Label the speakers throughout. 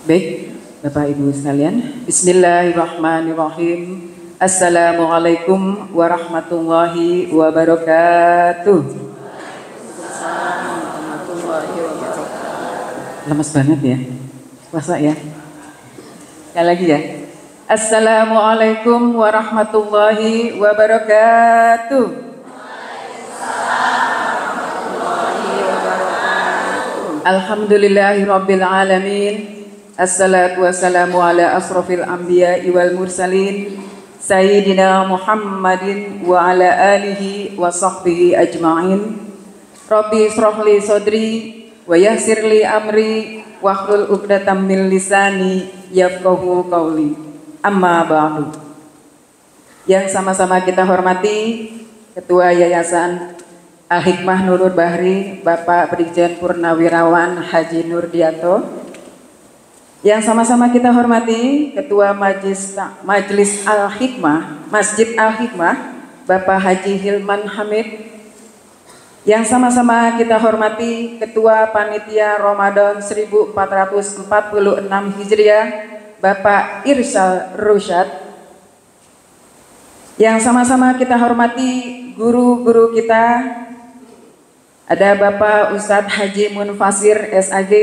Speaker 1: Baik, Bapak Ibu sekalian, Bismillahirrahmanirrahim. Assalamualaikum warahmatullahi wabarakatuh. Lemes banget ya, puasa ya. Sekali lagi ya. Assalamualaikum warahmatullahi wabarakatuh. Alhamdulillahirabbil alamin. Assalatu wassalamu ala asrofil anbiya'i wal mursalin Sayyidina Muhammadin wa ala alihi wa sahbihi ajma'in. Rabbi israhli sodri wa yassirli amri wahlul 'uqdatam min lisani yafqahu qawli. Amma ba'du. Yang sama-sama kita hormati Ketua Yayasan Al-Hikmah Nurul Bahri Bapak Brigjen Purnawirawan Haji Nurdianto. Yang sama-sama kita hormati Ketua Majelis Al-Hikmah Masjid Al-Hikmah Bapak Haji Hilman Hamid. Yang sama-sama kita hormati Ketua Panitia Ramadan 1446 Hijriah Bapak Irsal Rusyad. Yang sama-sama kita hormati guru-guru kita, ada Bapak Ustadz Haji Munfasir SAG,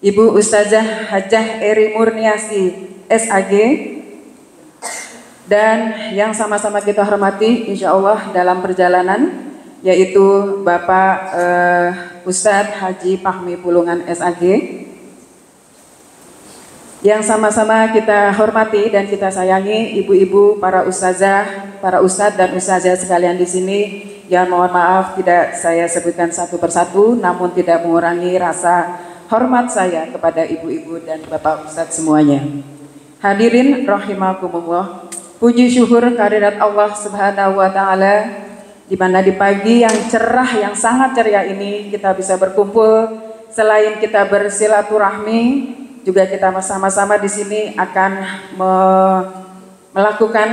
Speaker 1: Ibu Ustazah Hajah Eri Murniasi SAG, dan yang sama-sama kita hormati insya Allah dalam perjalanan yaitu Bapak Ustadz Haji Fahmi Pulungan SAG. Yang sama-sama kita hormati dan kita sayangi ibu-ibu, para ustazah, para ustadz dan ustazah sekalian di sini. Yang mohon maaf tidak saya sebutkan satu persatu, namun tidak mengurangi rasa hormat saya kepada ibu-ibu dan bapak ustadz semuanya. Hadirin rahimakumullah, puji syukur kehadirat Allah Subhanahu wa taala, di mana di pagi yang cerah yang sangat ceria ini kita bisa berkumpul. Selain kita bersilaturahmi, juga kita sama-sama di sini akan melakukan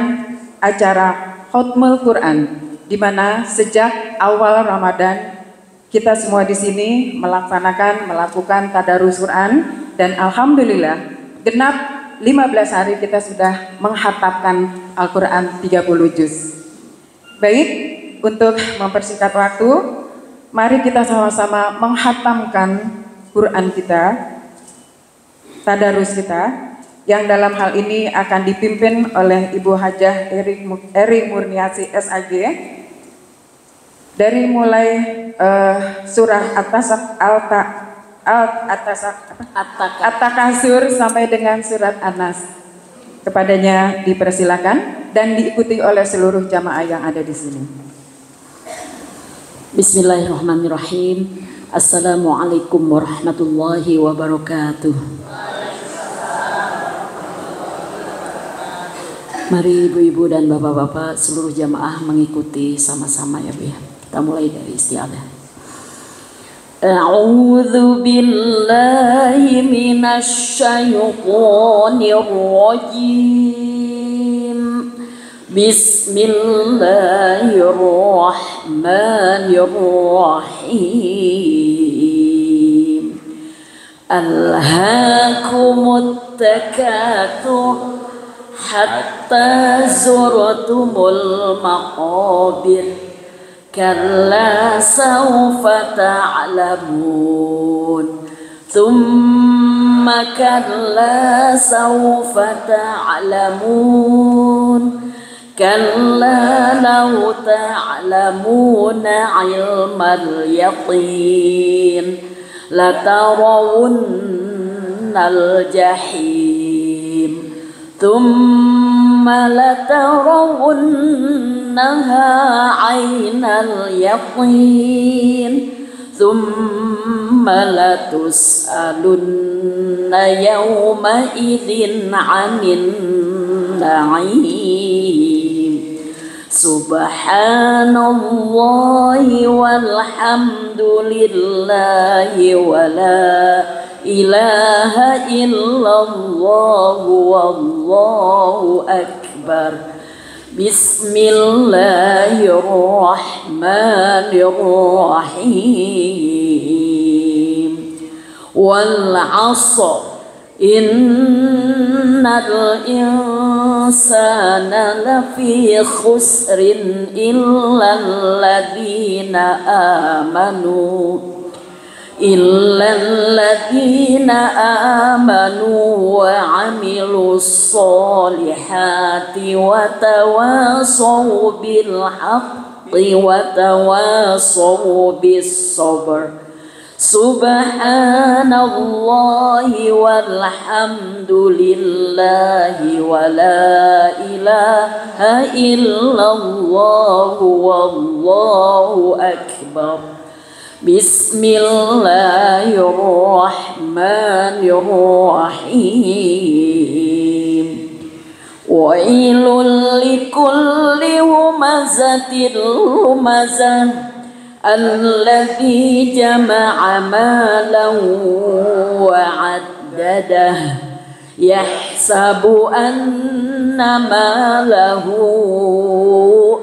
Speaker 1: acara Khatmul Quran, di mana sejak awal Ramadan kita semua di sini melakukan tadarus Quran, dan alhamdulillah genap 15 hari kita sudah menghatapkan Al-Quran 30 juz. Baik, untuk mempersingkat waktu, mari kita sama-sama menghatamkan Quran kita, tadarus kita, yang dalam hal ini akan dipimpin oleh Ibu Hajah Eri Murniasi SAG. Dari mulai surah At-Takasur sampai dengan surat An-Nas. Kepadanya dipersilakan dan diikuti oleh seluruh jamaah yang ada di sini.
Speaker 2: Bismillahirrahmanirrahim. Assalamualaikum warahmatullahi wabarakatuh. Mari ibu-ibu dan bapak-bapak seluruh jamaah mengikuti sama-sama ya Bu ya. Kita mulai dari isti'adzah. A'udzu billahi minasy syaithanir rajim. Bismillahirrahmanirrahim. Alhaakumut takatsur hatta zurtumul maqabir. Kalla sawfa ta'lamun. Thumma kalla sawfa ta'lamun. Kalla law ta'lamuna ilmal yaqin latarawunnal jahim. Thumma latarawunnaha 'ainal yaqin. Thumma latus'alunna yawma idzin 'anin na'im. Subhanallahi walhamdulillahi wala ilaha illallah wallahu akbar. Bismillahirrahmanirrahim. Wal 'asr Innal insana lafi khusrin illal ladhina amanu wa amilus solihati wa tawasaw bil haqqi wa tawasaw bis sabr. Subhanallahi walhamdulillahi wa la ilaha illallah wallahu akbar. Bismillahirrahmanirrahim. Wailul likulli humazatin lumazah alladzi jama'a malan wa 'addadah yahsabu anna malahu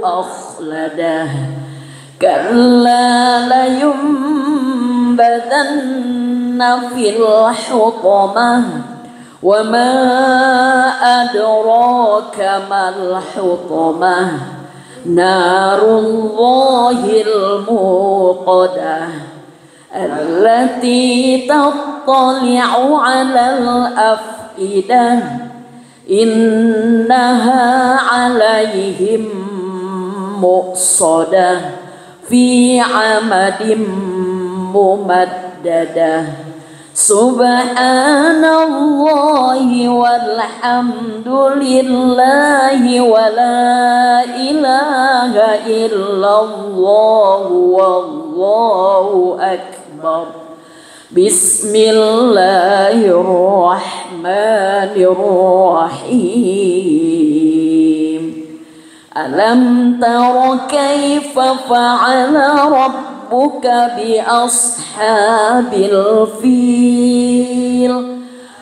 Speaker 2: akhladah kalla layumbadanna fil hutamah wa ma adraka mal hutamah narullahil muqadah allati tattali'u 'alal afidah innaha 'alaihim muqsadah fi 'amadim mumaddadah. Subhanallahi walhamdulillahi wa la ilaha illallah wallahu akbar. Bismillahirrahmanirrahim. Alam tara kaifa fa'ala rabbuka bi ashabil fil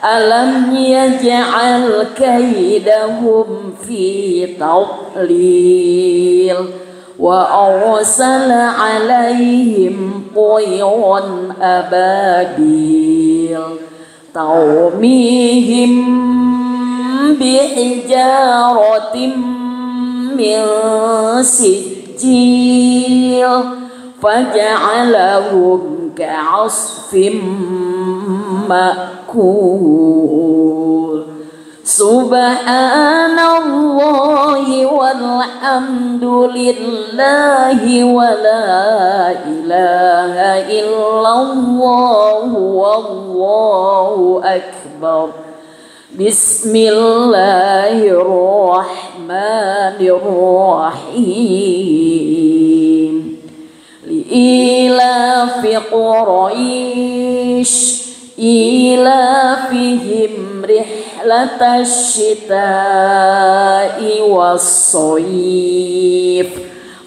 Speaker 2: alam yaj'al kaidahum fi tadlil wa arsala 'alaihim tayran ababil tarmihim bihijaratin min sijil faja'alahum ka'asfim ma'kul. Subhanallahi walhamdulillahi wa la ilaha illallah wallahu akbar. Bismillahirrahmanirrahim. Li'ilafi Quraish ilafihim rihlatash shita'i was-sayif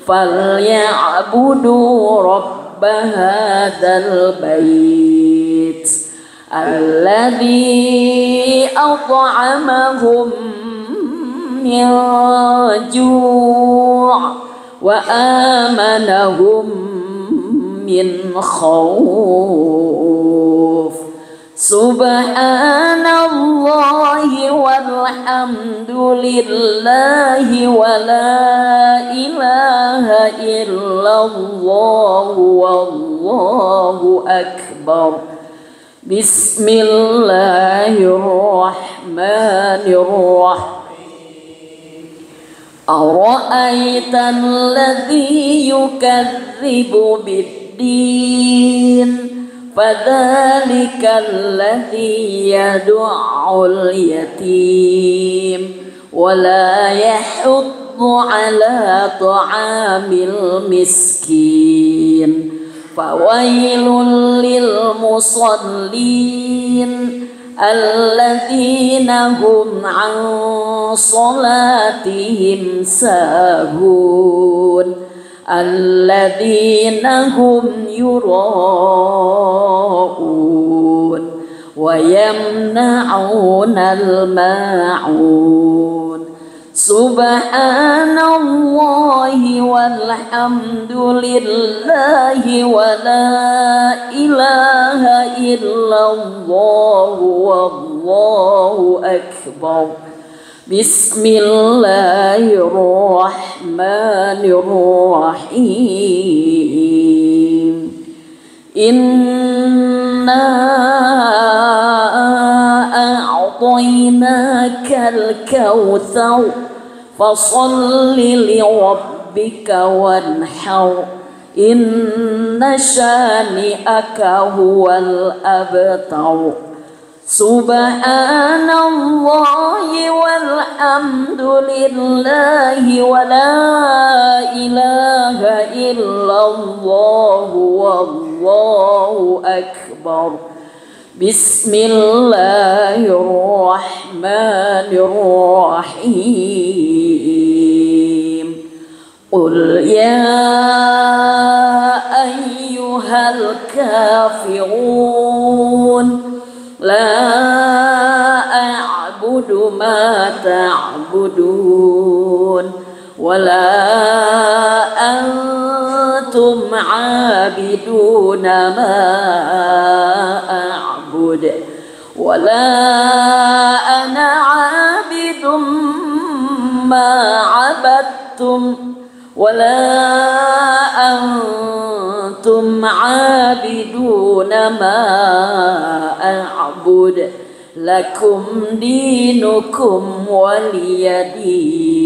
Speaker 2: falya'budu rabba hadzal bait alladzi at'amahum min ju' wa amanahum min khawf. Subhanallahi walhamdulillahi wa la ilaha illallah wallahu akbar. Bismillahirrahmanirrahim. Ara'aitan ladzi yukadzibu bid-din fadzalikal ladzi yad'ul yatim wa la yahuddu 'ala ta'amil miskin. Fawailul lil musallin alladzina hum 'an salatihim sahun alladzina hum yura'un wa yamna'unal ma'un. Subhanallahi walhamdulillahi wa la ilaha illallah wallahu akbar. Bismillahirrahmanirrahim. Inna a'tainakal kautsar fasalli lirabbika wanhar. Inna syani'aka huwal abtar. Subhanallahi walhamdulillahi wa la ilaha illallah wallahu akbar. Bismillahirrahmanirrahim. Qul ya ayyuhal kafirun la a'budu ma ta'budun wa la antum 'abiduna ma a'bud wa la ana 'abidum ma 'abadtum wa la antum 'abiduna ma a'bud lakum dinukum waliyadin.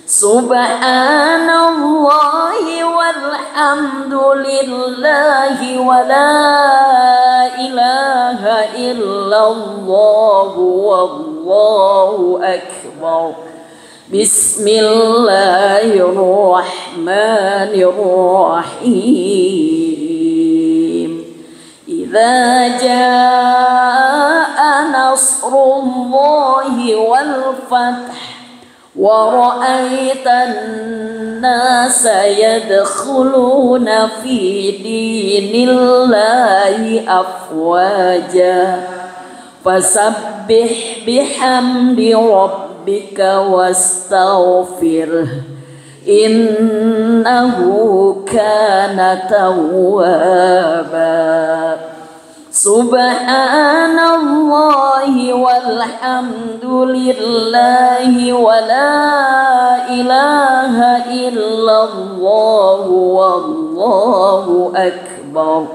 Speaker 2: Subhanallahi walhamdulillahi wa la ilaha illallah wallahu akbar. Bismillahirrahmanirrahim. Idza jaa nasrullahi wal fath wa ra'aitan nasa yadkhuluna fi dinillahi afwaja fasabbih bihamdi rabbika wastaghfirh innahu kana tawwaba. Subhanallahi walhamdulillahi wa la ilaha illallah wallahu akbar.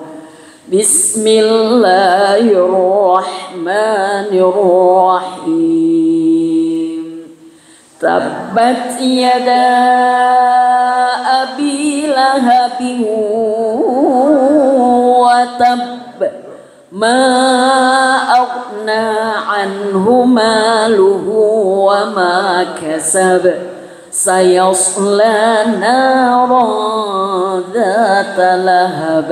Speaker 2: Bismillahirrahmanirrahim. Tabbat yada abi lahabin wa tab ma aghna anhu maluhu wa ma kasab sayasla naran dhata lahab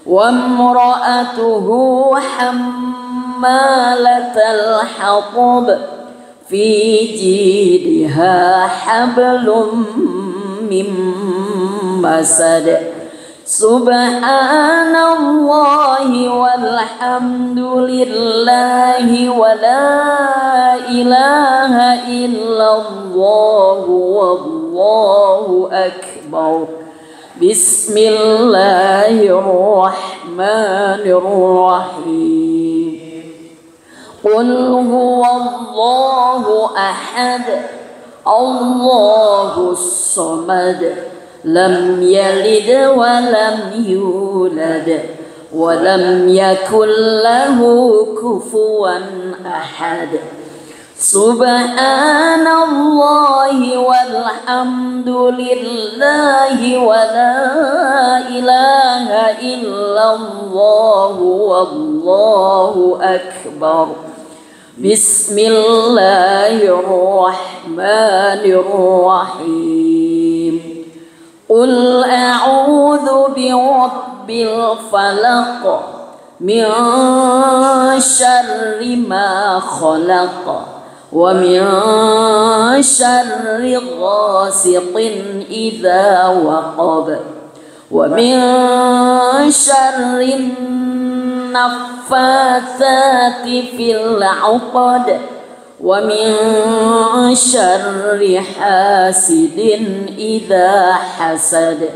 Speaker 2: wa imra'atuhu hammalatal hatab fi jidha hablum min masad. Subhanallahi walhamdulillahi wa la ilaha illallah wallahu akbar. Bismillahirrahmanirrahim. Qul huwallahu ahad Allahus samad lam yalid wa lam yulad wa lam yakul lahu kufuwan ahad. Subhanallahi walhamdulillahi wa la ilaha illallah wallahu akbar. Bismillahirrahmanirrahim. Qul a'udzu birabbil falaq min syarri ma khalaq wa min syarri ghasiqin idza waqab wa min syarri naffatsati fil 'uqad ومن شر حاسد إذا حسد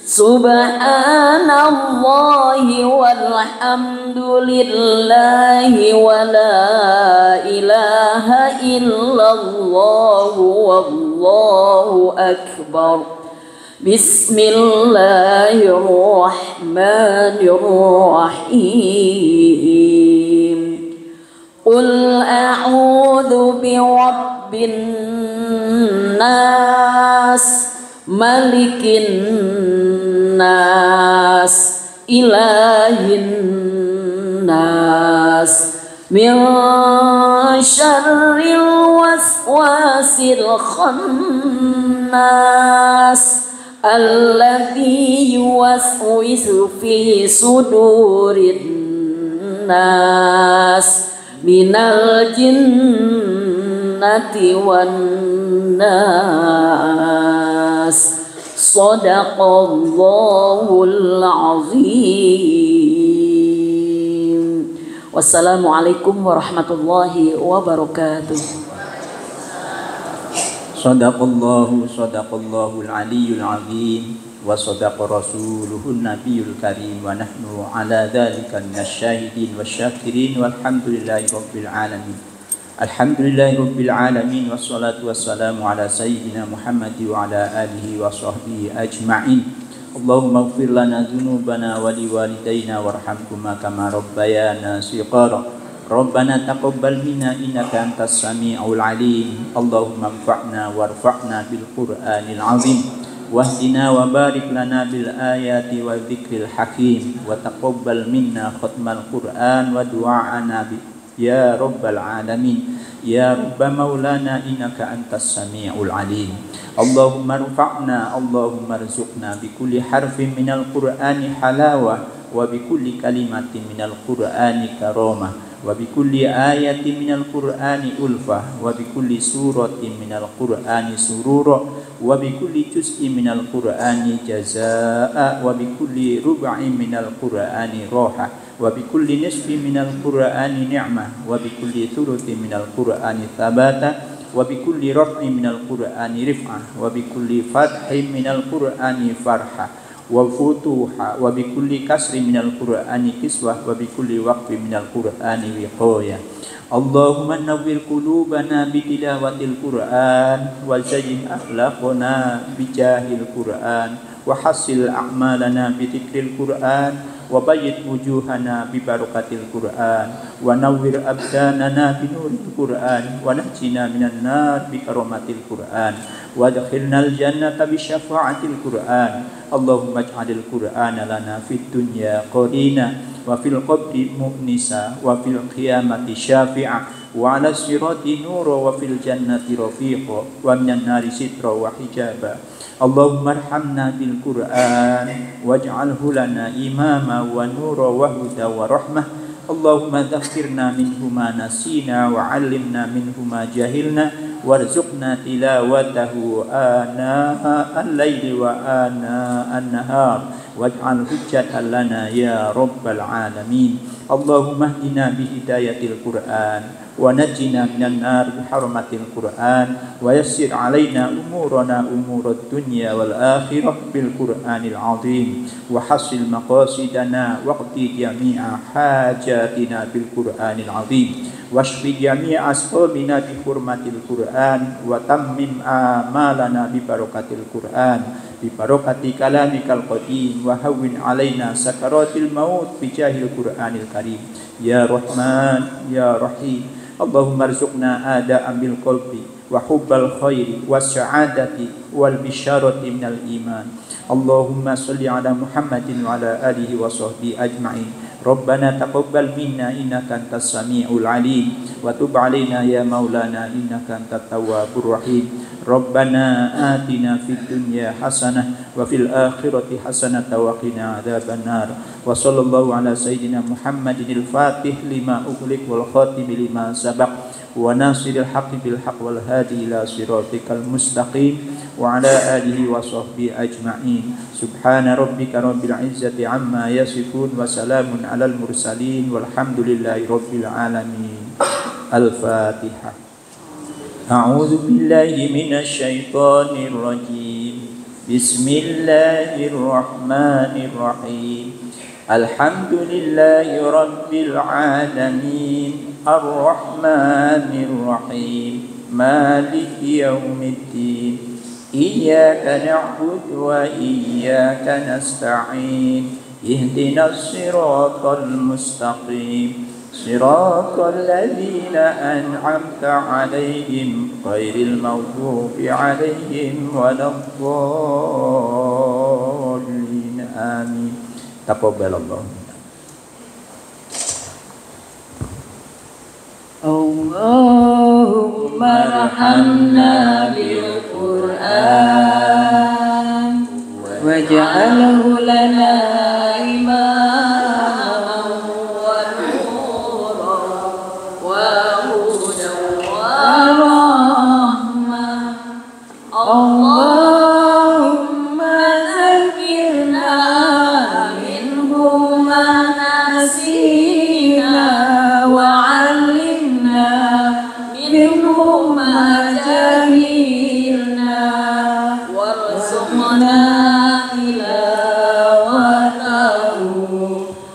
Speaker 2: سبحان الله والحمد لله ولا إله إلا الله والله أكبر بسم الله الرحمن الرحيم قل أعوذ برب الناس ملك الناس إله الناس من شر الوسواس الخناس الذي يوسوس في صدور الناس من الجنة والناس صدق الله العظيم. Wassalamualaikum warahmatullahi wabarakatuh.
Speaker 3: Sadaqallahul aliyyul azim wa sadaqa rasuluhun nabiyul karim wa nahnu ala dzalika minasyahidin wasyakirin walhamdulillahi rabbil alamin. Alhamdulillahi rabbil alamin wassalatu wassalamu ala sayyidina Muhammad wa ala alihi wa sahbihi ajma'in. Allahumma ighfir lana dzunubana wa liwalidayna warhamhuma kama rabbayana shighara. Rabbana taqabbal minna innaka antas sami'ul alim. Allahumma anfa'na warfa'na bil Qur'anil azim. Wahdina wa barik lana bil ayati wa dzikril hakim. Wa taqabbal minna khatmal Qur'an wa du'a'ana ya rabbal alamin. Ya rabba maulana innaka antas sami'ul alim. Allahumma rfa'na Allahumma rzuqna bi kulli harfin minal Qur'ani halawah wa bi kulli kalimatin minal Qur'ani karamah. Wa bi kulli ayatin minal Qur'ani ulfah wa bi kulli suratin minal Qur'ani surura wa bi kulli juz'in minal Qur'ani jazaa'a wa bi kulli rub'in minal Qur'ani raha wa bi kulli nisfin minal Qur'ani ni'mah wa bi kulli thuluthin minal Qur'ani thabata wa bi kulli raf'in minal Qur'ani rif'ah wa bi kulli fathin minal Qur'ani farha wa futuha wa bi kulli kasri minal Qur'ani kiswah wa bi kulli waqfi minal Qur'ani wiqaya. Allahumma nawwir qulubana bi tilawatil Qur'an wa zayyin akhlaqana bi jahil Qur'an wa hassil a'malana bi dzikril Qur'an wa bayyid wujuhana bi barakatil Qur'an wa nawwir abdanana bi nuril Qur'an wa najjina minan nar bi karamatil Qur'an wa adkhilnal jannata bi syafa'atil Qur'an. Allahumma ij'alil Qur'ana lana fid dunya qarina wa fil qabri mu'nisa wa fil qiyamati syafi'a wa 'ala sirati nura wa fil jannati rafiqa wa minan nari sitra wa hijaba. Allahumma arhamna bil Qur'an waj'alhu lana imama wa nura wa huda wa rahmah. Allahumma dhakkirna minhu ma nasina wa 'allimna minhu ma jahilna warzuqna tilawatahu ana al-laili wa ana an-nahar waj'al hujjatan lana ya rabbal alamin. Allahumma hdina bi hidayatil Qur'an wa najjina minan nar bi hurmatil Qur'an wa yassir alaina umurana umurad dunya wal akhirah bil Qur'anil azim wa hasil maqasidana waqti jami'a hajatina bil Qur'anil azim washfi jami'a ashabina bi hurmatil Qur'an wa tammim amalana bi barakatil Qur'an bi barakati kalamikal qadim wa hawwin alaina sakaratil maut bi jahil Qur'anil karim. Ya Rahman ya Rahim. Allahumma arzuqna ada'an bil qalbi wa hubbal khairi was sa'adati wal bisyarati minal iman. Allahumma shalli ala Muhammadin wa ala alihi wa sahbihi ajma'in. Rabbana taqabbal minna innaka antas sami'ul alim wa tub alaina ya maulana innaka antat tawwabur rahim. Rabbana atina fid dunya hasanah wa fil akhirati hasanah wa qina adzaban nar. Wa sallallahu ala sayyidina Muhammadin al-fatih lima ughliq wal khatim lima sabaq wa nasiril haqqi bil haqq wal hadi ila siratikal mustaqim wa ala alihi wa sahbihi ajma'in. Subhana rabbika rabbil izzati amma yasifun wa salamun alal mursalin walhamdulillahi rabbil alamin. Al-Fatihah. A'udzu billahi minasy syaithanir rajim. Bismillahirrahmanirrahim. Alhamdulillahi rabbil alamin. Ar-Rahmanir Rahim. Maliki yaumiddin. Iyyaka na'budu wa iyyaka nasta'in. Ihdinas siratal mustaqim. Siratal ladzina an'amta 'alaihim ghairil maghdubi 'alaihim waladdallin. Amin. Taqabbalallah.
Speaker 2: Allahumma arhamna bil Qur'an waj'alhu lana imaman wa nuran wa hudan wa rahmah. Allahumma zakkirna minhu ma nasina wa 'allimna minhu ma jahilna warzuqna tilawatahu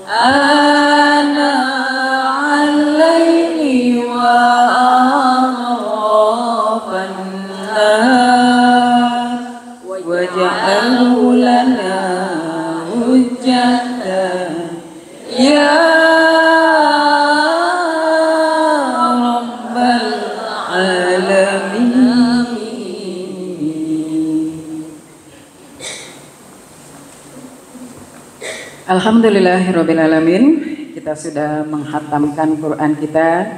Speaker 2: ana 'al-laili wa atrafan nahar waj'alhu lana hujjatan ya rabbal alamin.
Speaker 1: Alhamdulillahirabbil alamin. Kita sudah menghatamkan Quran kita.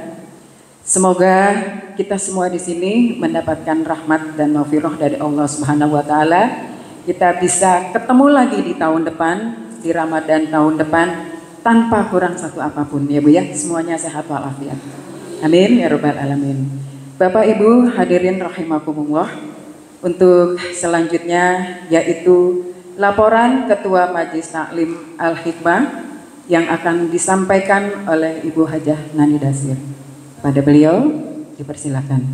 Speaker 1: Semoga kita semua di sini mendapatkan rahmat dan maghfirah dari Allah Subhanahu wa taala. Kita bisa ketemu lagi di tahun depan, di Ramadan tahun depan tanpa kurang satu apapun ya Bu ya. Semuanya sehat walafiat. Amin ya rabbal alamin. Bapak Ibu hadirin rahimakumullah. Untuk selanjutnya yaitu laporan Ketua Majelis Taklim Al-Hikmah yang akan disampaikan oleh Ibu Hajah Nani Dasir. Pada beliau dipersilakan.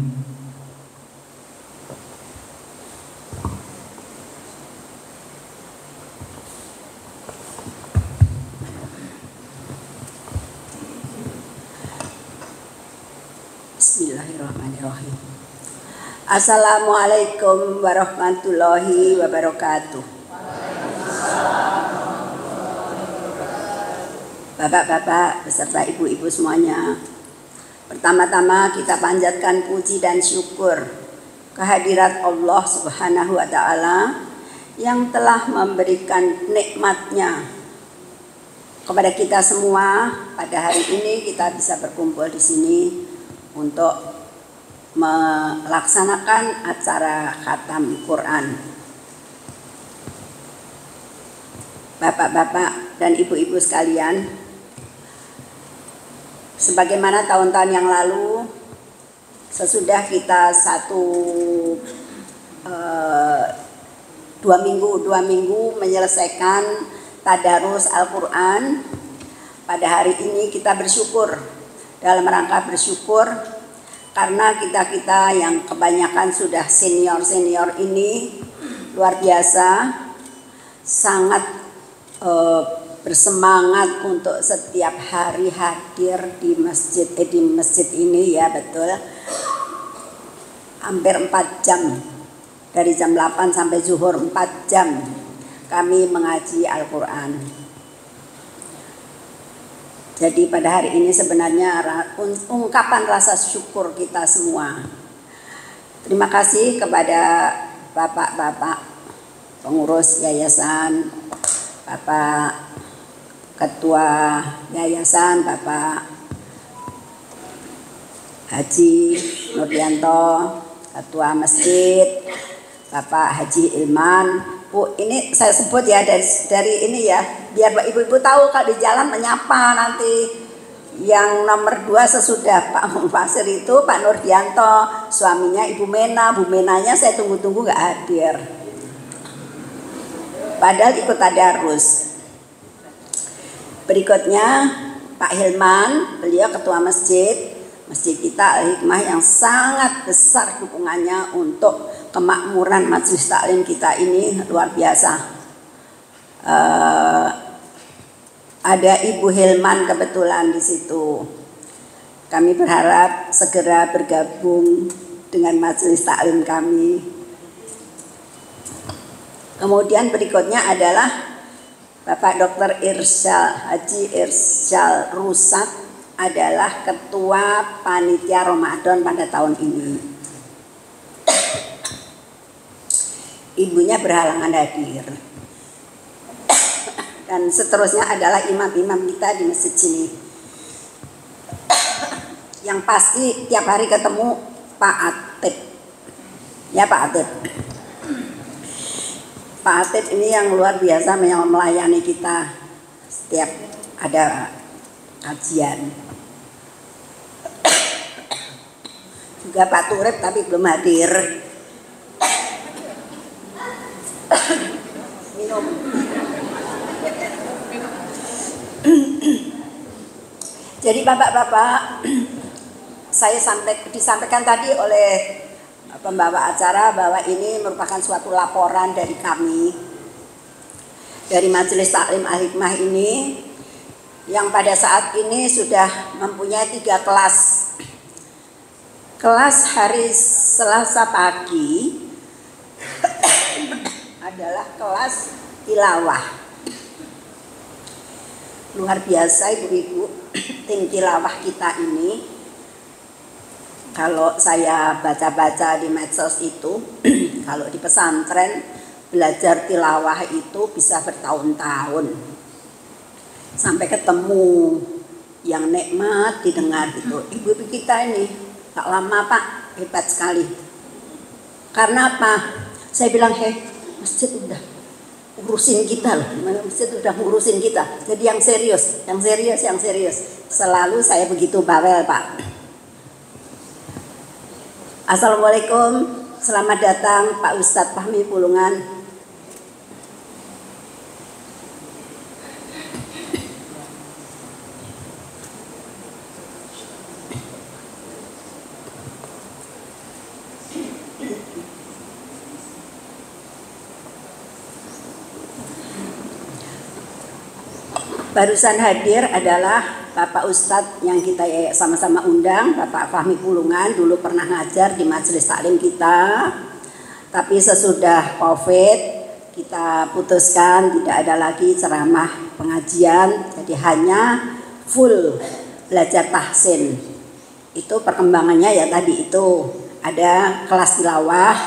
Speaker 4: Bismillahirrahmanirrahim. Assalamualaikum warahmatullahi wabarakatuh. Bapak-bapak beserta ibu-ibu semuanya, pertama-tama kita panjatkan puji dan syukur kehadirat Allah Subhanahu wa taala yang telah memberikan nikmatnya kepada kita semua. Pada hari ini kita bisa berkumpul di sini untuk melaksanakan acara khatam Quran. Bapak-bapak dan ibu-ibu sekalian, sebagaimana tahun-tahun yang lalu, sesudah kita dua minggu menyelesaikan tadarus Al-Quran, pada hari ini kita bersyukur, dalam rangka bersyukur karena kita yang kebanyakan sudah senior ini luar biasa, sangat bersemangat untuk setiap hari hadir di masjid ini ya, betul. Hampir 4 jam, dari jam 8 sampai zuhur 4 jam kami mengaji Al-Quran. Jadi pada hari ini sebenarnya ungkapan rasa syukur kita semua. Terima kasih kepada bapak-bapak pengurus yayasan, Bapak Ketua Yayasan, Bapak Haji Nurdianto, Ketua Masjid, Bapak Haji Ilman. Bu, ini saya sebut ya dari ini ya, biar ibu-ibu tahu kalau di jalan menyapa nanti. Yang nomor 2 sesudah Pak Mufasir itu Pak Nurdianto, suaminya Ibu Mena. Bu Menanya saya tunggu-tunggu nggak hadir, padahal ikut tadarus. Berikutnya Pak Hilman, beliau ketua masjid. masjid kita Al-Hikmah yang sangat besar dukungannya untuk kemakmuran majelis taklim kita ini luar biasa. Ada Ibu Hilman kebetulan di situ. Kami berharap segera bergabung dengan majelis taklim kami. Kemudian berikutnya adalah Bapak Dr. Haji Irsyal Rusak adalah Ketua Panitia Ramadan pada tahun ini. Ibunya berhalangan hadir. Dan seterusnya adalah imam-imam kita di masjid sini. Yang pasti tiap hari ketemu Pak Atib. Ya Pak Atib. Pak Atib ini yang luar biasa yang melayani kita setiap ada kajian. Juga Pak Turip tapi belum hadir. Minum. Jadi bapak-bapak, saya disampaikan tadi oleh pembawa acara bahwa ini merupakan suatu laporan dari kami, dari Majelis Taklim Al-Hikmah ini, yang pada saat ini sudah mempunyai 3 kelas. Kelas hari Selasa pagi adalah kelas tilawah. Luar biasa ibu-ibu, tim tilawah kita ini. Kalau saya baca-baca di medsos itu, kalau di pesantren belajar tilawah itu bisa bertahun-tahun. Sampai ketemu yang nikmat didengar itu. Ibu-ibu kita ini tak lama Pak, hebat sekali. Karena apa? Saya bilang, masjid udah urusin kita loh, masjid udah ngurusin kita. Jadi yang serius. Selalu saya begitu bawel Pak. Assalamualaikum, selamat datang Pak Ustadz Fahmi Pulungan. Barusan hadir adalah Bapak Ustadz yang kita sama-sama undang, Bapak Fahmi Pulungan, dulu pernah ngajar di majelis taklim kita. Tapi sesudah Covid kita putuskan tidak ada lagi ceramah pengajian, jadi hanya full belajar tahsin. Itu perkembangannya ya tadi itu ada kelas tilawah,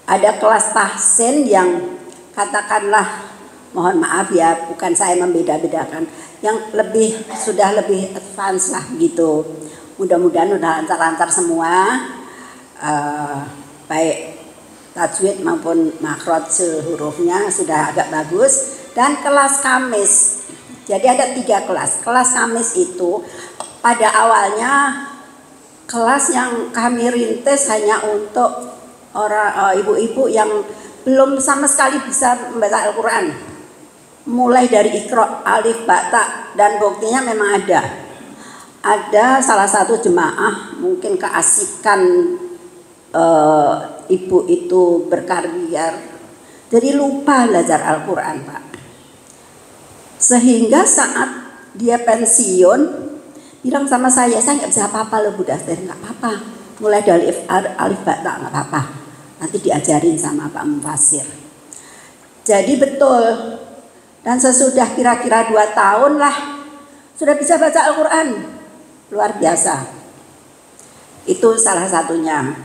Speaker 4: ada kelas tahsin yang katakanlah, mohon maaf ya, bukan saya membeda-bedakan, yang sudah lebih advance lah gitu. Mudah-mudahan udah lancar-lancar semua, baik tajwid maupun makhraj hurufnya sudah agak bagus. Dan kelas Kamis, jadi ada 3 kelas. Kelas Kamis itu pada awalnya kelas yang kami rintis hanya untuk orang ibu-ibu yang belum sama sekali bisa membaca Al-Quran. Mulai dari Iqra, alif, ba, ta, dan buktinya memang ada. Ada salah satu jemaah mungkin keasikan ibu itu berkarya, jadi lupa belajar Al-Quran Pak. Sehingga saat dia pensiun bilang sama saya nggak bisa apa-apa loh Bu Daster, nggak apa-apa. Mulai dari alif, ba, ta, nggak apa-apa. Nanti diajarin sama Pak Mufasir. Jadi betul. Dan sesudah kira-kira 2 tahun lah sudah bisa baca Al-Quran. Luar biasa. Itu salah satunya.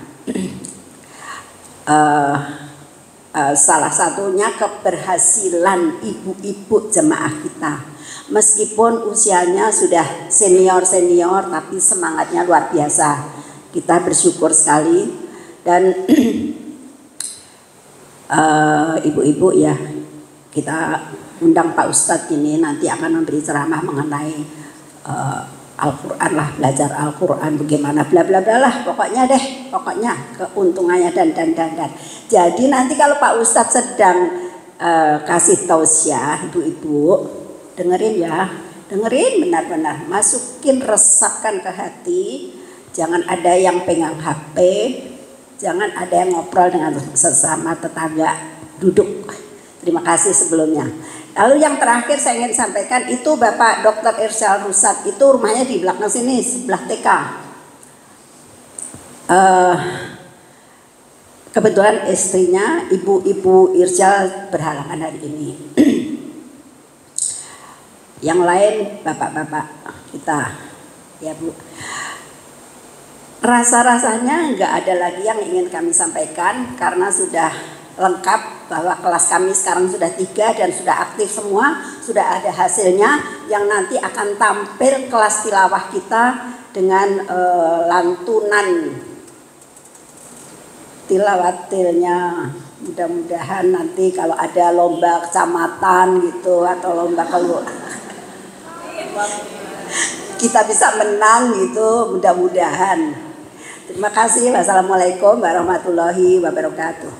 Speaker 4: Salah satunya keberhasilan ibu-ibu jemaah kita. Meskipun usianya sudah senior-senior tapi semangatnya luar biasa. Kita bersyukur sekali. Dan ibu-ibu ya, kita undang Pak Ustadz ini nanti akan memberi ceramah mengenai Al-Quran lah, belajar Al-Quran bagaimana bla bla bla lah, pokoknya keuntungannya dan. Jadi nanti kalau Pak Ustadz sedang kasih tausiah, ibu-ibu dengerin ya, dengerin benar-benar, masukin, resapkan ke hati. Jangan ada yang pegang HP, jangan ada yang ngobrol dengan sesama tetangga, duduk. Terima kasih sebelumnya. Lalu yang terakhir saya ingin sampaikan, itu Bapak Dr. Irsyal Rusad, itu rumahnya di belakang sini, sebelah TK. Kebetulan istrinya Ibu Irsyal berhalangan hari ini. Yang lain bapak-bapak kita, ya Bu. Rasa-rasanya nggak ada lagi yang ingin kami sampaikan karena sudah lengkap bahwa kelas kami sekarang sudah 3 dan sudah aktif semua, sudah ada hasilnya yang nanti akan tampil kelas tilawah kita dengan lantunan tilawatilnya. Mudah-mudahan nanti kalau ada lomba kecamatan gitu atau lomba kalau kita bisa menang gitu, mudah-mudahan. Terima kasih. Wassalamualaikum warahmatullahi wabarakatuh.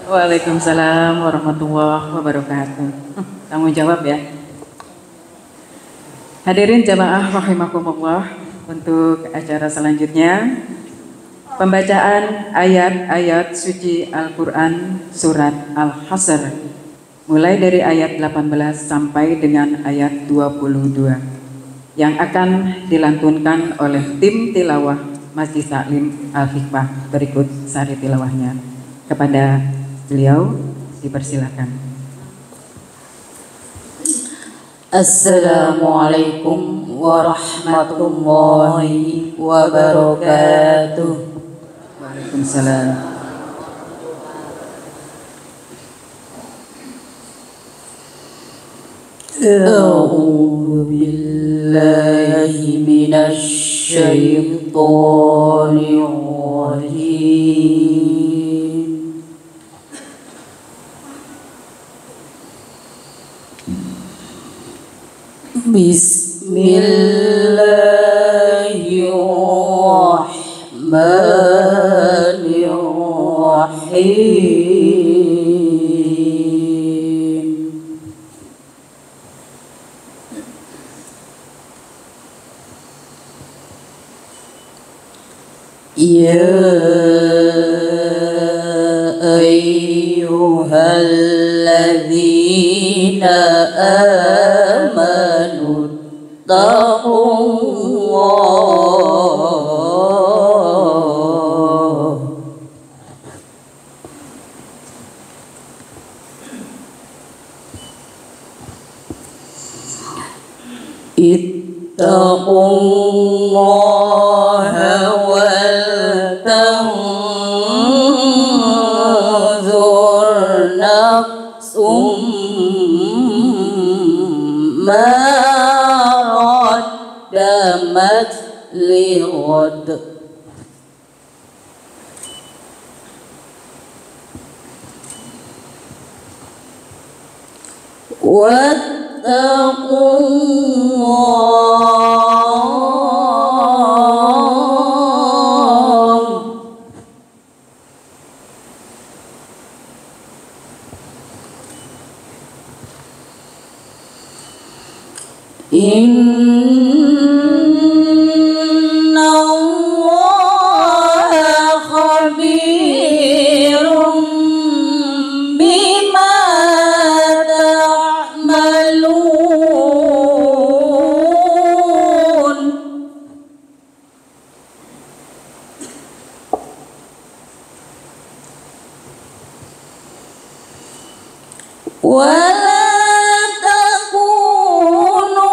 Speaker 1: Waalaikumsalam warahmatullahi wabarakatuh. Tanggung jawab ya. Hadirin jamaah rahimakumullah, untuk acara selanjutnya pembacaan ayat-ayat suci Al-Quran surat Al-Hasr mulai dari ayat 18 sampai dengan ayat 22 yang akan dilantunkan oleh tim tilawah Masjid Taklim Al-Hikmah. Berikut sari tilawahnya. Kepada beliau dipersilakan.
Speaker 2: Assalamualaikum warahmatullahi wabarakatuh.
Speaker 1: Waalaikumsalam.
Speaker 2: A'udzu billahi minasy syaithanir rajim. Bismillahirrahmanirrahim. Ya ayyuhalladzina amanu taqullah ittaqullaha wal tanzur nafsum ma qaddamat lighad. Wattaqullah Innallaha khabirum bima ta'malun. Wala takunu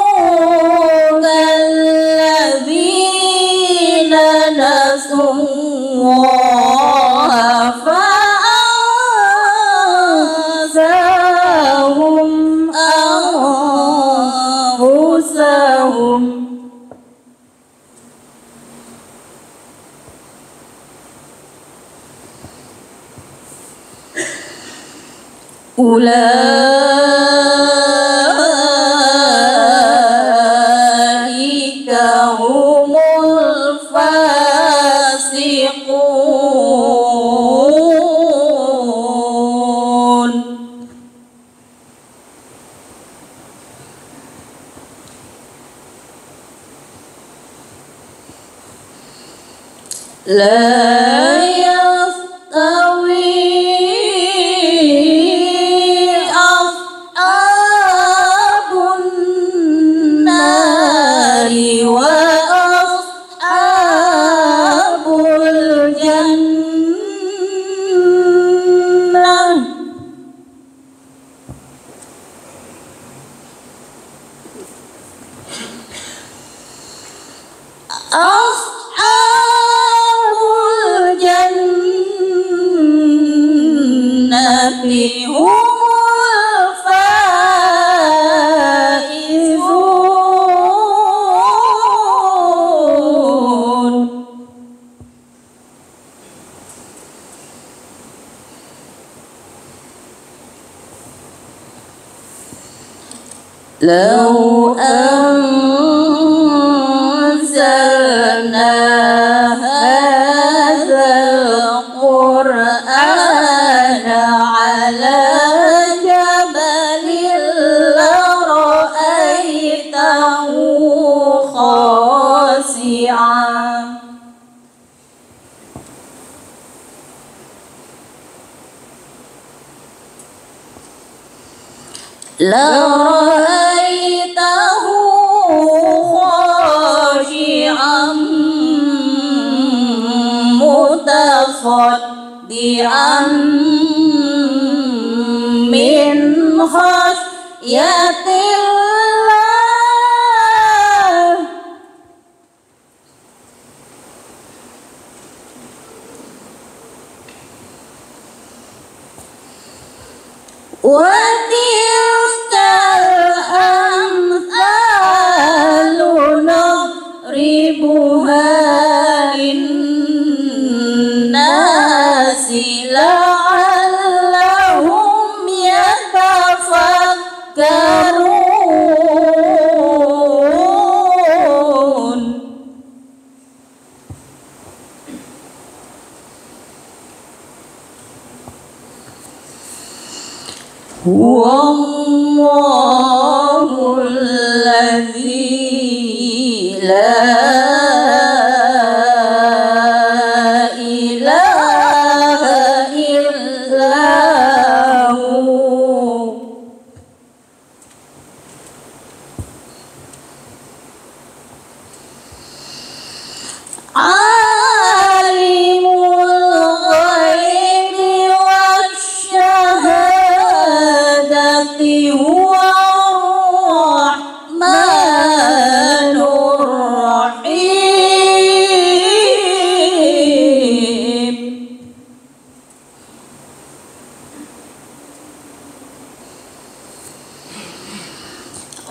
Speaker 2: kalladzina nasullaha fa'ansahum anfusahum. Ulaika humul fasiqun. لا يستوي أصحاب النار وأصحاب الجنة. أصحاب الجنة هم الفائزون. لو أنزلنا هذا القرآن على جبل لرأيته خاشعا خاشعا متصدعا من خشية الله. وتلك الأمثال نضربها للناس لعلهم يتفكرون. هو الله الذي لا إله إلا هو. عالم الغيب والشهادة هو الرحمن الرحيم.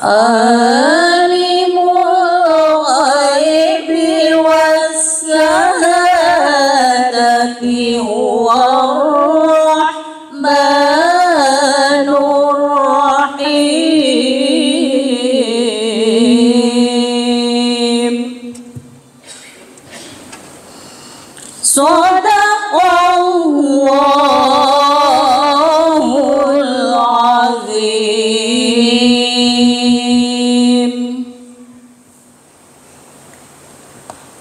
Speaker 2: عالم الغيب والشهادة هو الرحمن الرحيم. صدق الله العظيم.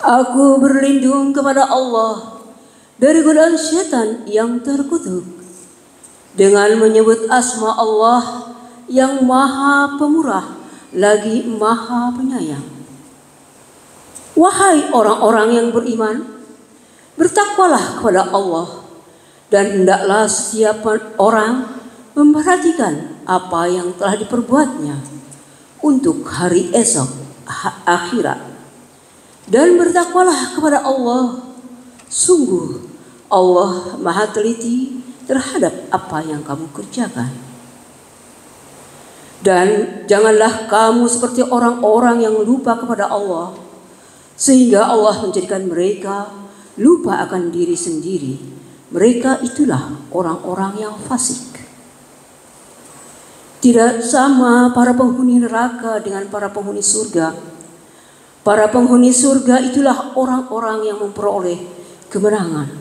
Speaker 5: Aku berlindung kepada Allah dari godaan setan yang terkutuk dengan menyebut asma Allah yang maha pemurah lagi maha penyayang. Wahai orang-orang yang beriman, bertakwalah kepada Allah dan hendaklah setiap orang memperhatikan apa yang telah diperbuatnya untuk hari esok akhirat. Dan bertakwalah kepada Allah, sungguh Allah maha teliti terhadap apa yang kamu kerjakan. Dan janganlah kamu seperti orang-orang yang lupa kepada Allah, sehingga Allah menjadikan mereka lupa akan diri sendiri. Mereka itulah orang-orang yang fasik. Tidak sama para penghuni neraka dengan para penghuni surga. Para penghuni surga itulah orang-orang yang memperoleh kemenangan.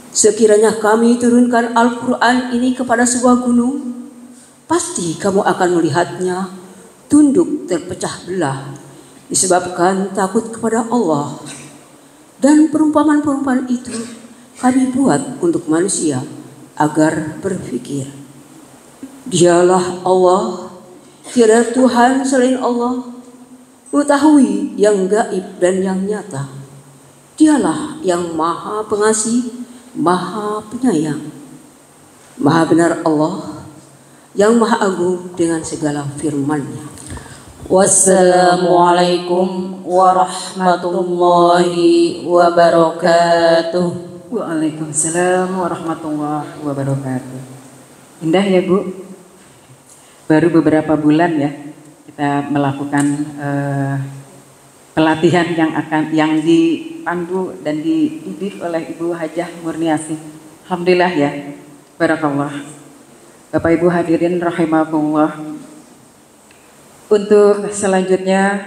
Speaker 5: Sekiranya kami turunkan Al-Quran ini kepada sebuah gunung, pasti kamu akan melihatnya tunduk terpecah belah disebabkan takut kepada Allah. Dan perumpamaan-perumpamaan itu kami buat untuk manusia agar berpikir. Dialah Allah, tiada Tuhan selain Allah, mengetahui yang gaib dan yang nyata. Dialah yang maha pengasih, maha penyayang. Maha benar Allah, yang maha agung dengan segala firman-Nya.
Speaker 2: Wassalamualaikum warahmatullahi wabarakatuh.
Speaker 1: Waalaikumsalam warahmatullahi wabarakatuh. Indah ya Bu. Baru beberapa bulan ya kita melakukan pelatihan yang dipandu dan dididik oleh Ibu Hajah Murniasih. Alhamdulillah ya. Barakallah. Bapak Ibu hadirin rahimakumullah. Untuk selanjutnya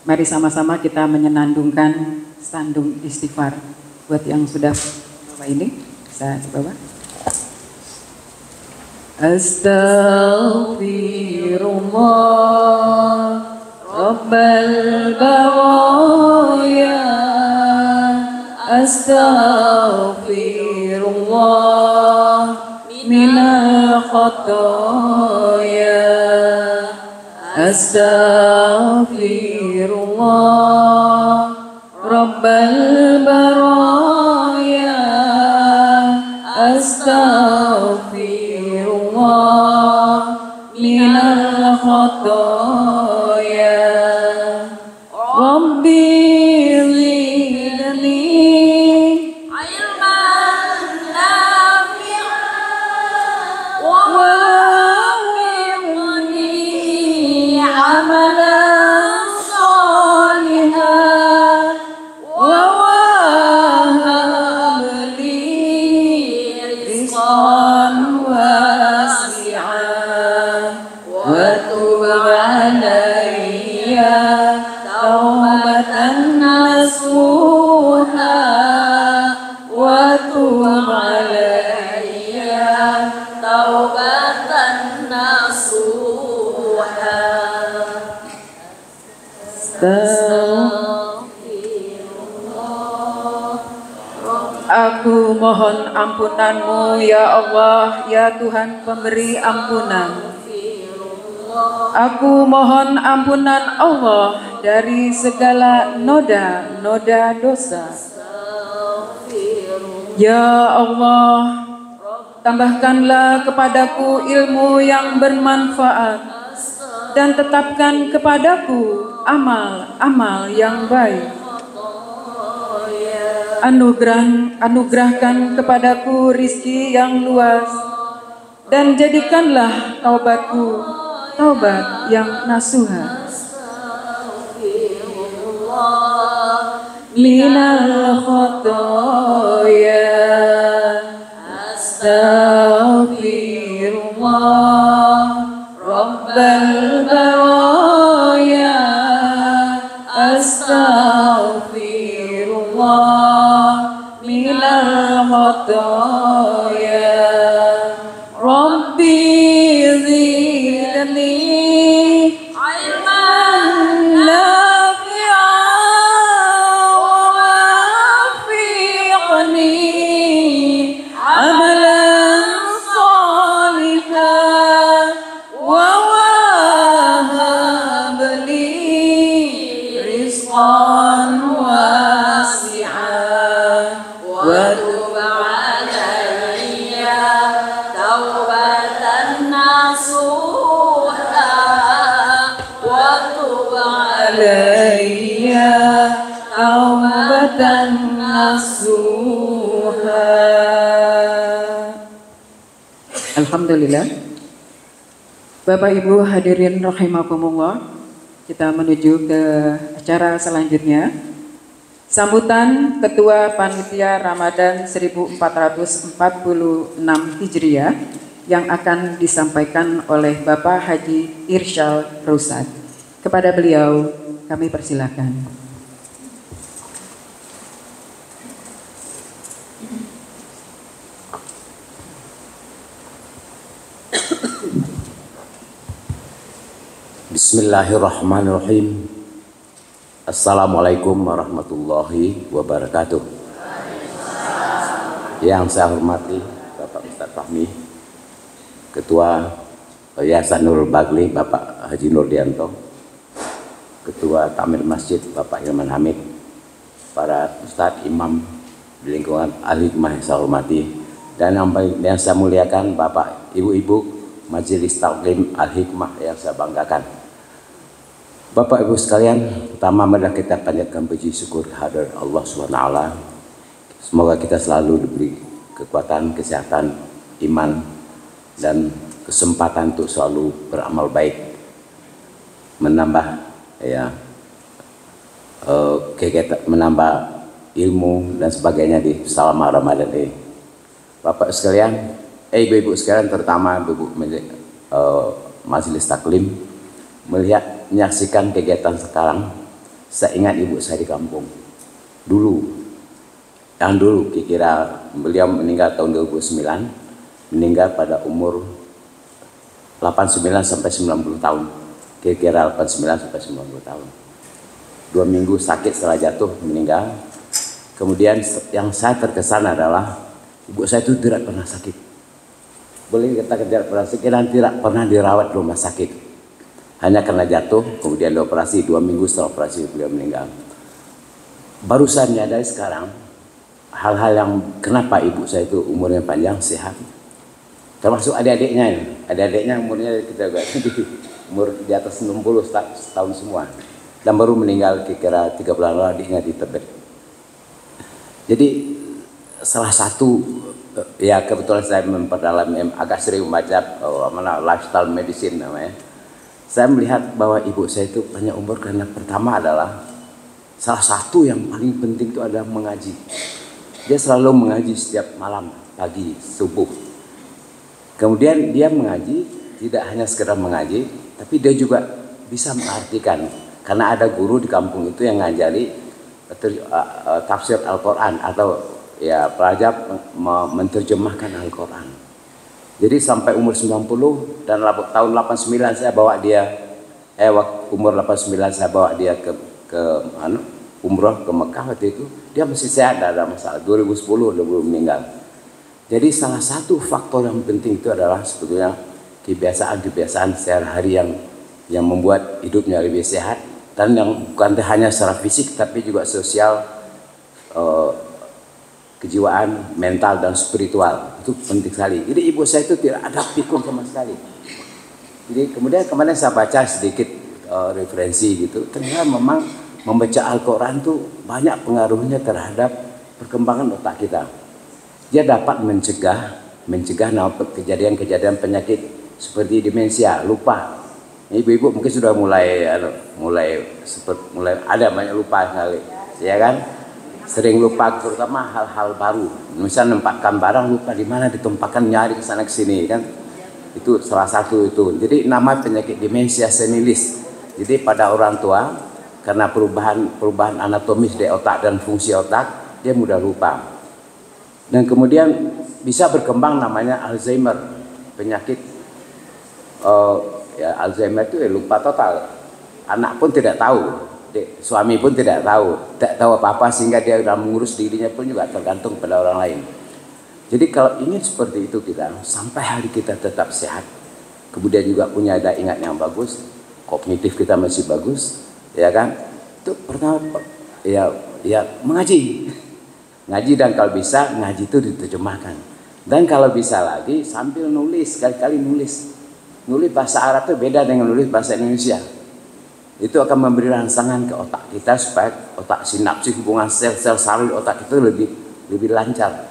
Speaker 1: mari sama-sama kita menyenandungkan sandung istighfar. Buat yang sudah bawa ini bisa dibawa. Astaghfirullah Rabbal baraya. Astaghfirullah minal khataya. Astaghfirullah Rabbal baraya. Astaghfirullah minal khataya. Rabbi zidni ilman nafi'an wa waffiqni amalan salihan wa wahhab li rizqan wasi'an wa tub alayya taubatan nasuha wa tub alayya taubatan nasuha. Aku mohon ampunan-Mu ya Allah, ya Tuhan pemberi ampunan. Aku mohon ampunan Allah dari segala noda-noda dosa. Ya Allah, tambahkanlah kepadaku ilmu yang bermanfaat dan tetapkan kepadaku amal-amal yang baik. Anugerahkan kepadaku rizki yang luas dan jadikanlah taubatku taubat yang nasuha. Minal khotoya. Astaghfirullah Rabbal baraya. Astaghfirullah minal khotoya. Rabbi zidni ilman nafi'an wa waffiqni amalan salihan wa wahhab li rizqan wasi'an wa tub alayya taubatan nasuha wa tub alayya taubatan nasuha. Alhamdulillah. Bapak Ibu hadirin rahimakumullah, kita menuju ke acara selanjutnya. Sambutan Ketua Panitia Ramadan 1446 Hijriah yang akan disampaikan oleh Bapak Haji Irsyal Rusad. Kepada beliau kami persilakan.
Speaker 6: Bismillahirrahmanirrahim. Assalamualaikum warahmatullahi wabarakatuh. Yang saya hormati Bapak Ustadz Fahmi, Ketua Yayasan Nurul Bagli Bapak Haji Nurdianto, Ketua Tamir Masjid Bapak Hilman Hamid, para Ustadz Imam di lingkungan Al-Hikmah yang saya hormati, dan yang saya muliakan Bapak Ibu-Ibu Majelis Taklim Al-Hikmah yang saya banggakan. Bapak Ibu sekalian, pertama marilah kita panjatkan puji syukur kehadirat Allah SWT. Semoga kita selalu diberi kekuatan, kesehatan, iman, dan kesempatan untuk selalu beramal baik, menambah kegiatan, menambah ilmu dan sebagainya di selama Ramadan ini. Bapak sekalian, ibu-ibu sekalian, terutama ibu Majelis Taklim, menyaksikan kegiatan sekarang. Saya ingat ibu saya di kampung dulu, kira beliau meninggal tahun 2009, meninggal pada umur 89 sampai 90 tahun, kira-kira 89 sampai 90 tahun. 2 minggu sakit setelah jatuh meninggal. Kemudian yang saya terkesan adalah ibu saya itu tidak pernah sakit. Boleh kita tidak pernah sakit dan tidak pernah dirawat di rumah sakit. Hanya karena jatuh, kemudian dioperasi. 2 minggu setelah operasi beliau meninggal. Baru saya menyadari sekarang hal-hal yang kenapa ibu saya itu umurnya panjang, sehat. Termasuk adik-adiknya. Adik-adiknya umurnya kita umur di atas 60 tahun semua. Dan baru meninggal kira-kira 3 bulan lalu adiknya di Tibet. Jadi salah satu, ya kebetulan saya memperdalam, agak sering membaca lifestyle medicine namanya. Saya melihat bahwa ibu saya itu banyak umur karena pertama adalah salah satu yang paling penting itu adalah mengaji. Dia selalu mengaji setiap malam, pagi, subuh. Kemudian dia mengaji, tidak hanya sekedar mengaji, tapi dia juga bisa mengartikan. Karena ada guru di kampung itu yang ngajari tafsir Al-Quran atau ya pelajar menerjemahkan Al-Quran. Jadi sampai umur 90 dan tahun 89 saya bawa dia, umur 89 saya bawa dia ke umroh ke Mekah waktu itu. Dia masih sehat, tidak ada masalah. 2010 dia belum meninggal. Jadi salah satu faktor yang penting itu adalah sebetulnya kebiasaan-kebiasaan sehari-hari yang membuat hidupnya lebih sehat, dan yang bukan hanya secara fisik tapi juga sosial, kejiwaan, mental, dan spiritual. Itu penting sekali. Jadi ibu saya itu tidak ada pikun sama sekali. Jadi kemudian kemarin saya baca sedikit referensi gitu, ternyata memang membaca Al-Quran itu banyak pengaruhnya terhadap perkembangan otak kita. Dia dapat mencegah kejadian-kejadian penyakit seperti demensia, lupa. Ibu-ibu mungkin sudah mulai ada banyak lupa sekali, ya kan? Sering lupa terutama hal-hal baru. Misalnya menempatkan barang, lupa di mana ditempatkan, nyari ke sana ke sini kan. Itu salah satu itu. Jadi nama penyakit demensia senilis. Jadi pada orang tua karena perubahan anatomis di otak dan fungsi otak, dia mudah lupa. Dan kemudian bisa berkembang namanya Alzheimer, penyakit Alzheimer itu lupa total. Anak pun tidak tahu, suami pun tidak tahu apa-apa, sehingga dia dalam mengurus dirinya pun juga tergantung pada orang lain. Jadi kalau ingin seperti itu kita sampai hari kita tetap sehat, kemudian juga punya daya ingat yang bagus, kognitif kita masih bagus, ya kan? Itu pertama ya mengaji, dan kalau bisa ngaji itu diterjemahkan. Dan kalau bisa lagi sambil nulis, sekali-kali nulis bahasa Arab itu beda dengan nulis bahasa Indonesia. Itu akan memberi rangsangan ke otak kita supaya otak sinapsis, hubungan sel-sel saraf otak itu lebih lancar.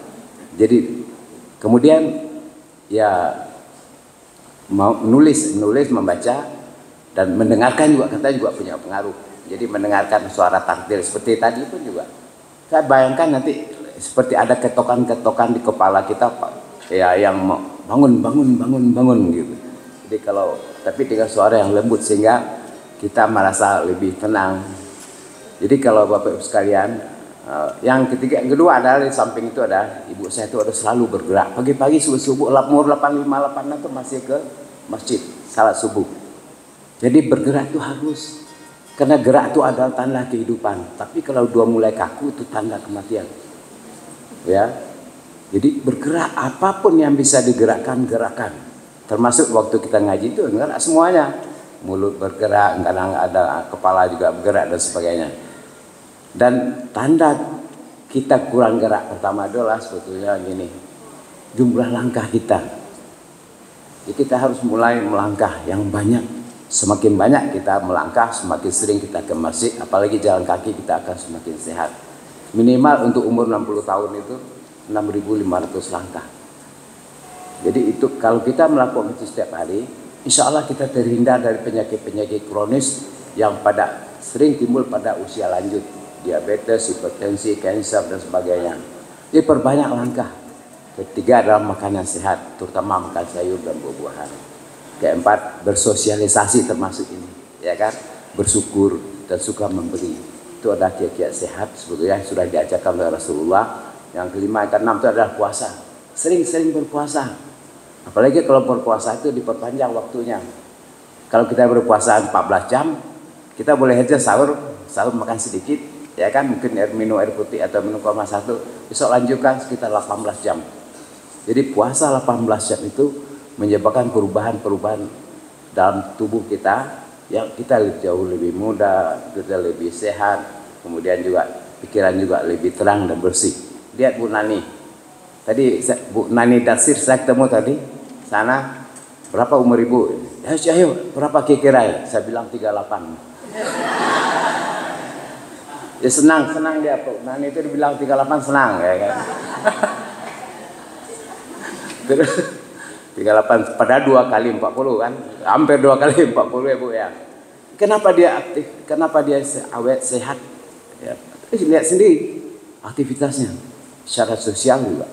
Speaker 6: Jadi kemudian ya mau nulis, membaca dan mendengarkan juga, kata juga punya pengaruh. Jadi mendengarkan suara takdir seperti tadi pun juga. Saya bayangkan nanti seperti ada ketokan-ketokan di kepala kita, ya, yang bangun gitu. Jadi tapi dengan suara yang lembut sehingga kita merasa lebih tenang. Jadi kalau Bapak Ibu sekalian, yang kedua adalah di samping itu ada ibu saya itu ada selalu bergerak. Pagi-pagi subuh umur 85 itu masih ke masjid salat subuh. Jadi bergerak itu harus. Karena gerak itu adalah tanda kehidupan. Tapi kalau dua mulai kaku itu tanda kematian. Ya. Jadi bergerak, apapun yang bisa digerakkan, gerakan. Termasuk waktu kita ngaji itu gerak semuanya. Mulut bergerak, kadang ada kepala juga bergerak dan sebagainya. Dan tanda kita kurang gerak pertama adalah sebetulnya gini, jumlah langkah kita. Jadi kita harus mulai melangkah yang banyak. Semakin banyak kita melangkah, semakin sering kita ke masjid, apalagi jalan kaki kita akan semakin sehat. Minimal untuk umur 60 tahun itu 6.500 langkah. Jadi itu kalau kita melakukan itu setiap hari, insya Allah kita terhindar dari penyakit-penyakit kronis yang sering timbul pada usia lanjut. Diabetes, hipertensi, kanker, dan sebagainya. Jadi perbanyak langkah. Ketiga adalah makanan sehat, terutama makan sayur dan buah-buahan. Keempat, bersosialisasi termasuk ini, ya kan? Bersyukur dan suka memberi. Itu adalah kiat-kiat sehat sebetulnya yang sudah diajarkan oleh Rasulullah. Yang kelima, yang keenam itu adalah puasa. Sering-sering berpuasa. Apalagi kalau berpuasa itu diperpanjang waktunya. Kalau kita berpuasa 14 jam, kita boleh aja sahur makan sedikit, ya kan? Mungkin minum air putih atau minum 1, besok lanjutkan sekitar 18 jam. Jadi puasa 18 jam itu menyebabkan perubahan-perubahan dalam tubuh kita, yang kita jauh lebih muda, kita lebih sehat, kemudian juga pikiran juga lebih terang dan bersih. Lihat Bu Nani, tadi Bu Nani Dasir saya ketemu tadi, sana berapa umur Ibu? Ya ayo, berapa kira-kira? Saya bilang 38. Ya senang dia Bu Nani itu dibilang 38 senang ya kan. Terus 38 pada 2 kali 40 kan, hampir 2 kali 40 ya Bu ya. Kenapa dia aktif? Kenapa dia awet sehat? Ya, lihat sendiri aktivitasnya, secara sosial juga.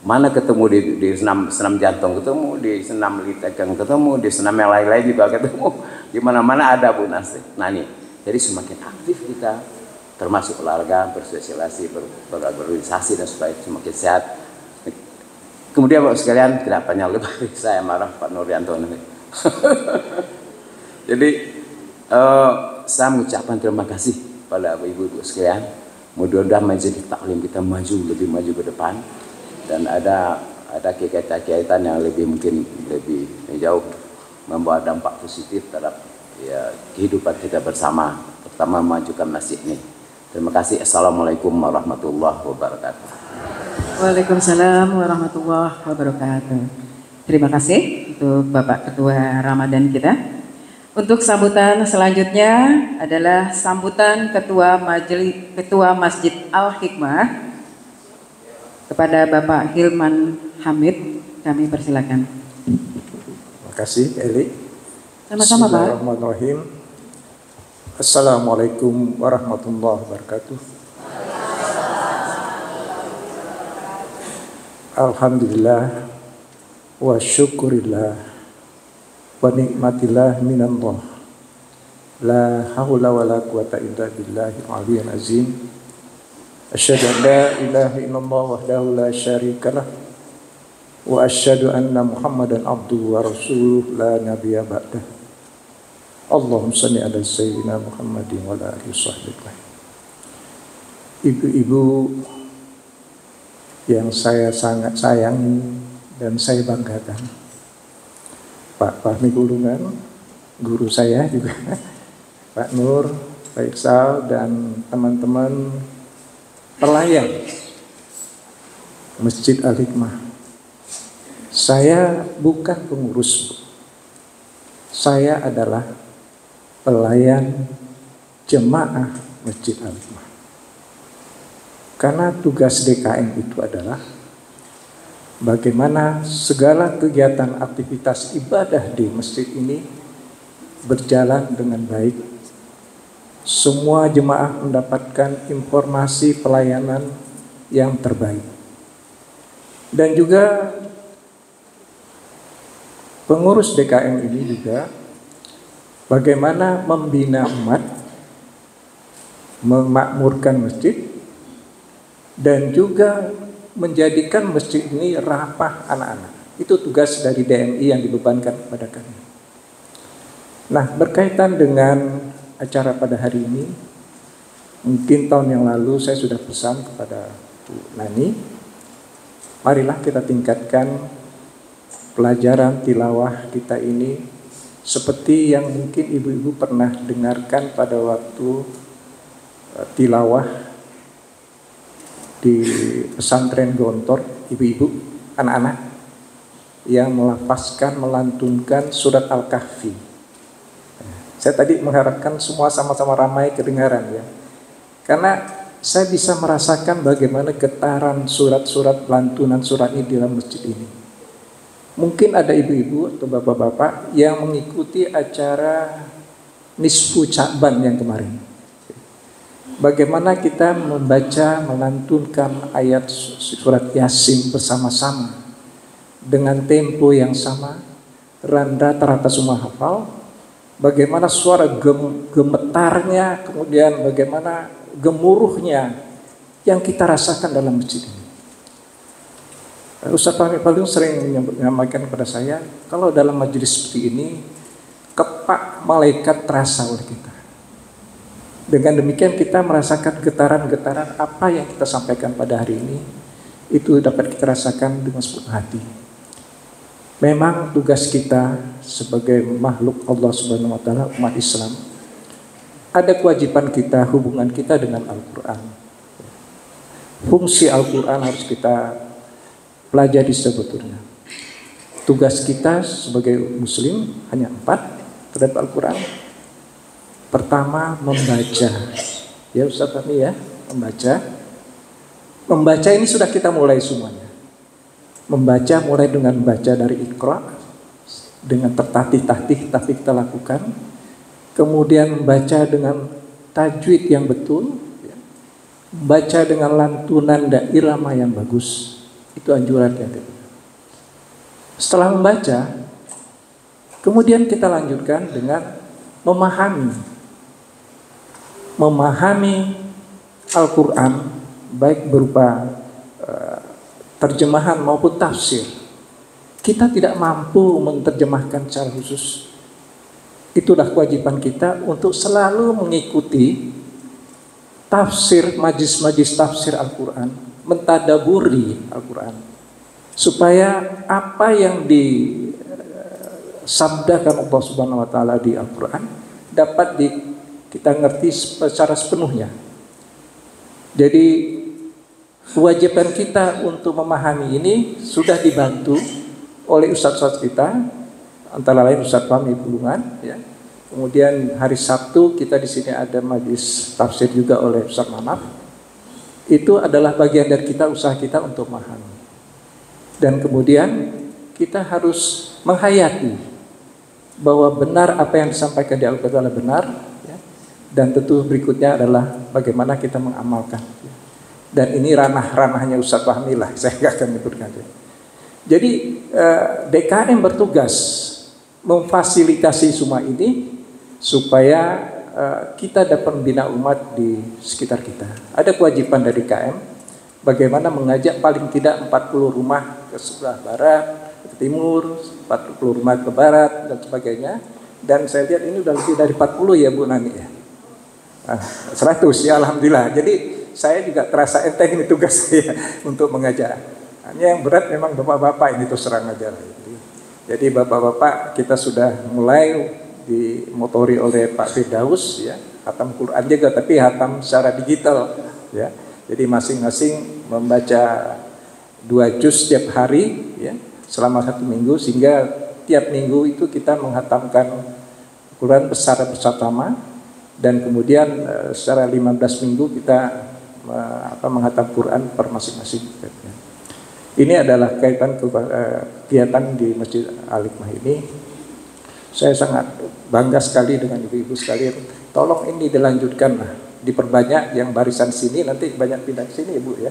Speaker 6: Mana ketemu di senam jantung ketemu, di senam litegang ketemu, di senam yang lain-lain juga ketemu. Di mana-mana ada Bu Nani. Jadi semakin aktif kita, termasuk olahraga, bersosialisasi, berorganisasi dan supaya semakin sehat. Kemudian Bapak sekalian, tidak panjang lebar saya marah Pak Nuryanto nanti. Jadi saya mengucapkan terima kasih pada ibu-ibu sekalian. Mudah-mudahan menjadi taklim kita lebih maju ke depan, dan ada kegiatan-kegiatan yang mungkin lebih jauh membawa dampak positif terhadap ya, kehidupan kita bersama, terutama memajukan masjid ini. Terima kasih. Assalamualaikum warahmatullahi wabarakatuh.
Speaker 1: Waalaikumsalam warahmatullahi wabarakatuh. Terima kasih untuk Bapak Ketua Ramadan kita. Untuk sambutan selanjutnya adalah sambutan Ketua Masjid Al-Hikmah kepada Bapak Hilman Hamid. Kami persilakan.
Speaker 7: Terima kasih Eli.
Speaker 1: Sama-sama Pak.
Speaker 7: Bismillahirrahmanirrahim. Assalamualaikum warahmatullahi wabarakatuh. Alhamdulillah wa syukurillah wa nikmatillah minallah, la hawla wa la quwata illa billahil aliyyil azim. Asyhadu an la ilaha illallah wahdahu la syarikalah wa asyhadu anna Muhammadan abduhu wa rasuluh la nabiyya ba'dah. Allahumma shalli ala sayyidina Muhammadin wa ala alihi washabbihi. Ibu-ibu yang saya sangat sayangi dan saya banggakan, Pak Fahmi Gulungan, guru saya juga, Pak Nur, Pak Iksal, dan teman-teman pelayan Masjid Al-Hikmah. Saya bukan pengurus, saya adalah pelayan jemaah Masjid Al-Hikmah. Karena tugas DKM itu adalah bagaimana segala kegiatan aktivitas ibadah di masjid ini berjalan dengan baik. Semua jemaah mendapatkan informasi pelayanan yang terbaik. Dan juga pengurus DKM ini juga bagaimana membina umat, memakmurkan masjid, dan juga menjadikan masjid ini ramah anak-anak. Itu tugas dari DMI yang dibebankan kepada kami. Nah, berkaitan dengan acara pada hari ini. Mungkin tahun yang lalu saya sudah pesan kepada Bu Nani, marilah kita tingkatkan pelajaran tilawah kita ini seperti yang mungkin ibu-ibu pernah dengarkan pada waktu tilawah di pesantren Gontor, ibu-ibu, anak-anak yang melafazkan, melantunkan surat Al-Kahfi. Saya tadi mengharapkan semua sama-sama ramai kedengaran ya. Karena saya bisa merasakan bagaimana getaran surat-surat lantunan surat ini di dalam masjid ini. Mungkin ada ibu-ibu atau bapak-bapak yang mengikuti acara Nisfu Sya'ban yang kemarin. Bagaimana kita membaca, melantunkan ayat surat Yasin bersama-sama dengan tempo yang sama, rata-rata semua hafal. Bagaimana suara gemetarnya, kemudian bagaimana gemuruhnya yang kita rasakan dalam masjid ini. Ustaz Fahmi paling sering menyampaikan kepada saya, kalau dalam majelis seperti ini, kepak malaikat terasa oleh kita. Dengan demikian kita merasakan getaran-getaran apa yang kita sampaikan pada hari ini, itu dapat kita rasakan dengan sepenuh hati. Memang tugas kita sebagai makhluk Allah Subhanahu wa taala, umat Islam, ada kewajiban kita, hubungan kita dengan Al-Quran. Fungsi Al-Quran harus kita pelajari sebetulnya. Tugas kita sebagai muslim hanya 4 terhadap Al-Quran. Pertama, membaca. Ya Ustaz Fahmi ya, membaca. Membaca ini sudah kita mulai semuanya. Membaca mulai dengan baca dari Iqra, dengan tertatih-tatih tapi kita lakukan. Kemudian membaca dengan tajwid yang betul, membaca dengan lantunan dan irama yang bagus. Itu anjuran yang kedua. Setelah membaca, kemudian kita lanjutkan dengan memahami Al-Quran, baik berupa terjemahan maupun tafsir. Kita tidak mampu menerjemahkan secara khusus. Itulah kewajiban kita untuk selalu mengikuti tafsir, majlis-majlis tafsir Al-Quran, mentadaburi Al-Quran, supaya apa yang disabdakan Allah Subhanahu wa taala di Al-Quran dapat kita ngerti secara sepenuhnya. Jadi kewajiban kita untuk memahami ini sudah dibantu oleh ustaz-ustaz kita, antara lain Ustaz Fahmi Bulungan ya. Kemudian hari Sabtu kita di sini ada majlis tafsir juga oleh Ustaz Manaf. Itu adalah bagian dari kita, usaha kita untuk memahami. Dan kemudian kita harus menghayati bahwa benar apa yang disampaikan di Al-Quran adalah benar ya. Dan tentu berikutnya adalah bagaimana kita mengamalkan ya. Dan ini ranah-ranahnya Ustaz Fahmi lah, saya nggak akan menyebutkan. Jadi DKM bertugas memfasilitasi semua ini supaya kita dapat membina umat di sekitar kita. Ada kewajiban dari DKM bagaimana mengajak paling tidak 40 rumah ke sebelah barat, ke timur, 40 rumah ke barat dan sebagainya. Dan saya lihat ini sudah lebih dari 40 ya Bu Nani ya. 100 ya alhamdulillah. Jadi saya juga terasa enteng ini tugas saya untuk mengajak. Hanya yang berat memang bapak-bapak ini terus terang aja. Jadi bapak-bapak kita sudah mulai dimotori oleh Pak Firdaus ya, hatam Quran juga tapi hatam secara digital ya. Jadi masing-masing membaca 2 juz setiap hari ya, selama 1 minggu, sehingga tiap minggu itu kita menghatamkan Quran secara bersama, dan kemudian secara 15 minggu kita menghatam Quran per masing-masing. Ini adalah kaitan kegiatan di Masjid Al-Hikmah ini. Saya sangat bangga sekali dengan ibu-ibu sekalian. Tolong ini dilanjutkan lah, diperbanyak yang barisan sini, nanti banyak pindah ke sini Ibu ya.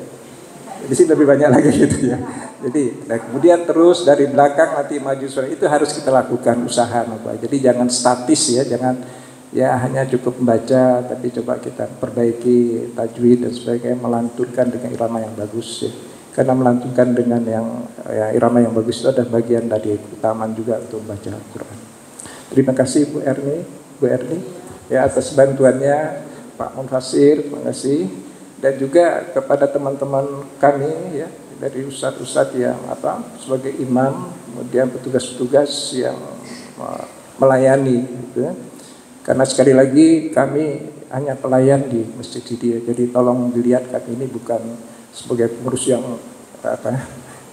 Speaker 7: Di sini lebih banyak lagi gitu ya. Jadi kemudian terus dari belakang nanti maju suara, itu harus kita lakukan usaha Bapak. Jadi jangan statis ya, jangan ya hanya cukup membaca, tapi coba kita perbaiki tajwid dan sebagainya, melantunkan dengan irama yang bagus ya. Karena melantunkan dengan yang irama yang bagus itu adalah bagian dari keutamaan juga untuk membaca Al-Quran. Terima kasih Bu Erni. ya atas bantuannya Pak Munfasir, terima kasih, dan juga kepada teman-teman kami ya dari ustadz-ustadz yang sebagai imam, kemudian petugas-petugas yang melayani gitu ya. Karena sekali lagi kami hanya pelayan di masjid ini, jadi tolong dilihat kami ini bukan sebagai pengurus yang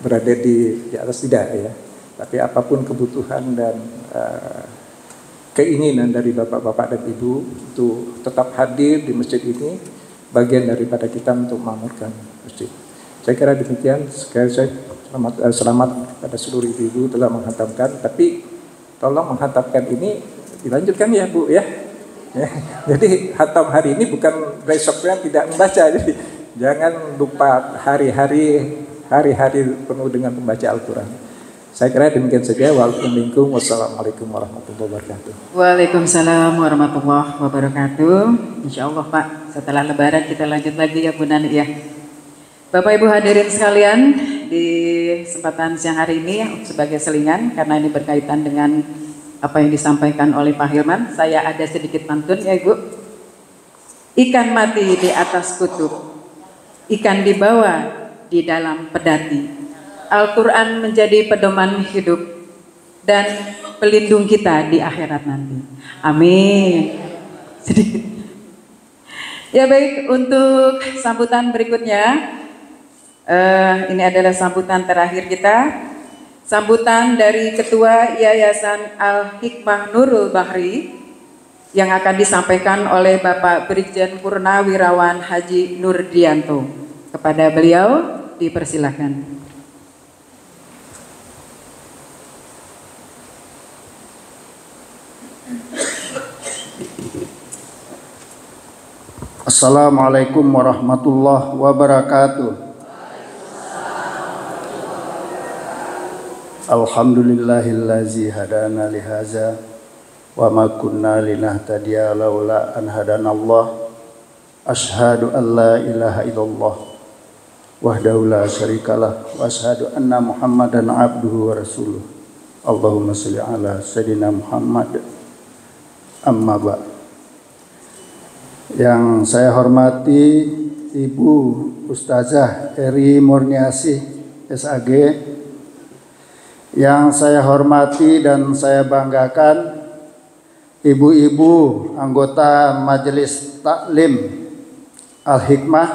Speaker 7: berada di atas, tidak ya, tapi apapun kebutuhan dan keinginan dari bapak-bapak dan ibu untuk tetap hadir di masjid ini, bagian daripada kita untuk memakmurkan masjid. Saya kira demikian. Sekali saya selamat kepada seluruh ibu-ibu telah menghantamkan, tapi tolong menghantamkan ini dilanjutkan ya Bu ya. Jadi hatam hari ini bukan besoknya tidak membaca, jadi jangan lupa hari-hari penuh dengan membaca Al-Quran. Saya kira demikian saja. Wassalamualaikum warahmatullahi wabarakatuh.
Speaker 1: Waalaikumsalam warahmatullahi wabarakatuh. Insya Allah Pak, setelah Lebaran kita lanjut lagi ya Bu Nani ya. Bapak Ibu hadirin sekalian, di kesempatan siang hari ini sebagai selingan, karena ini berkaitan dengan apa yang disampaikan oleh Pak Hilman, saya ada sedikit pantun ya Ibu. Ikan mati di atas kutub, ikan dibawa di dalam pedati. Al-Quran menjadi pedoman hidup dan pelindung kita di akhirat nanti. Amin. Sedikit. Ya baik, untuk sambutan berikutnya, ini adalah sambutan terakhir kita. Sambutan dari Ketua Yayasan Al-Hikmah Nurul Bahri yang akan disampaikan oleh Bapak Brigjen Purnawirawan Haji Nurdianto. Kepada beliau dipersilakan.
Speaker 8: Assalamualaikum warahmatullahi wabarakatuh. Alhamdulillahillazi hadana lihaza wa ma kunna linahtadiya laula an hadanallah. Asyhadu an la ilaha illallah wahdahu la syarikalah wa asyhadu anna Muhammadan abduhu wa rasuluh. Allahumma shalli ala sayyidina Muhammad. Amma ba'. Yang saya hormati Ibu Ustazah Eri Murniasih SAG, yang saya hormati dan saya banggakan ibu-ibu anggota Majelis Taklim Al-Hikmah.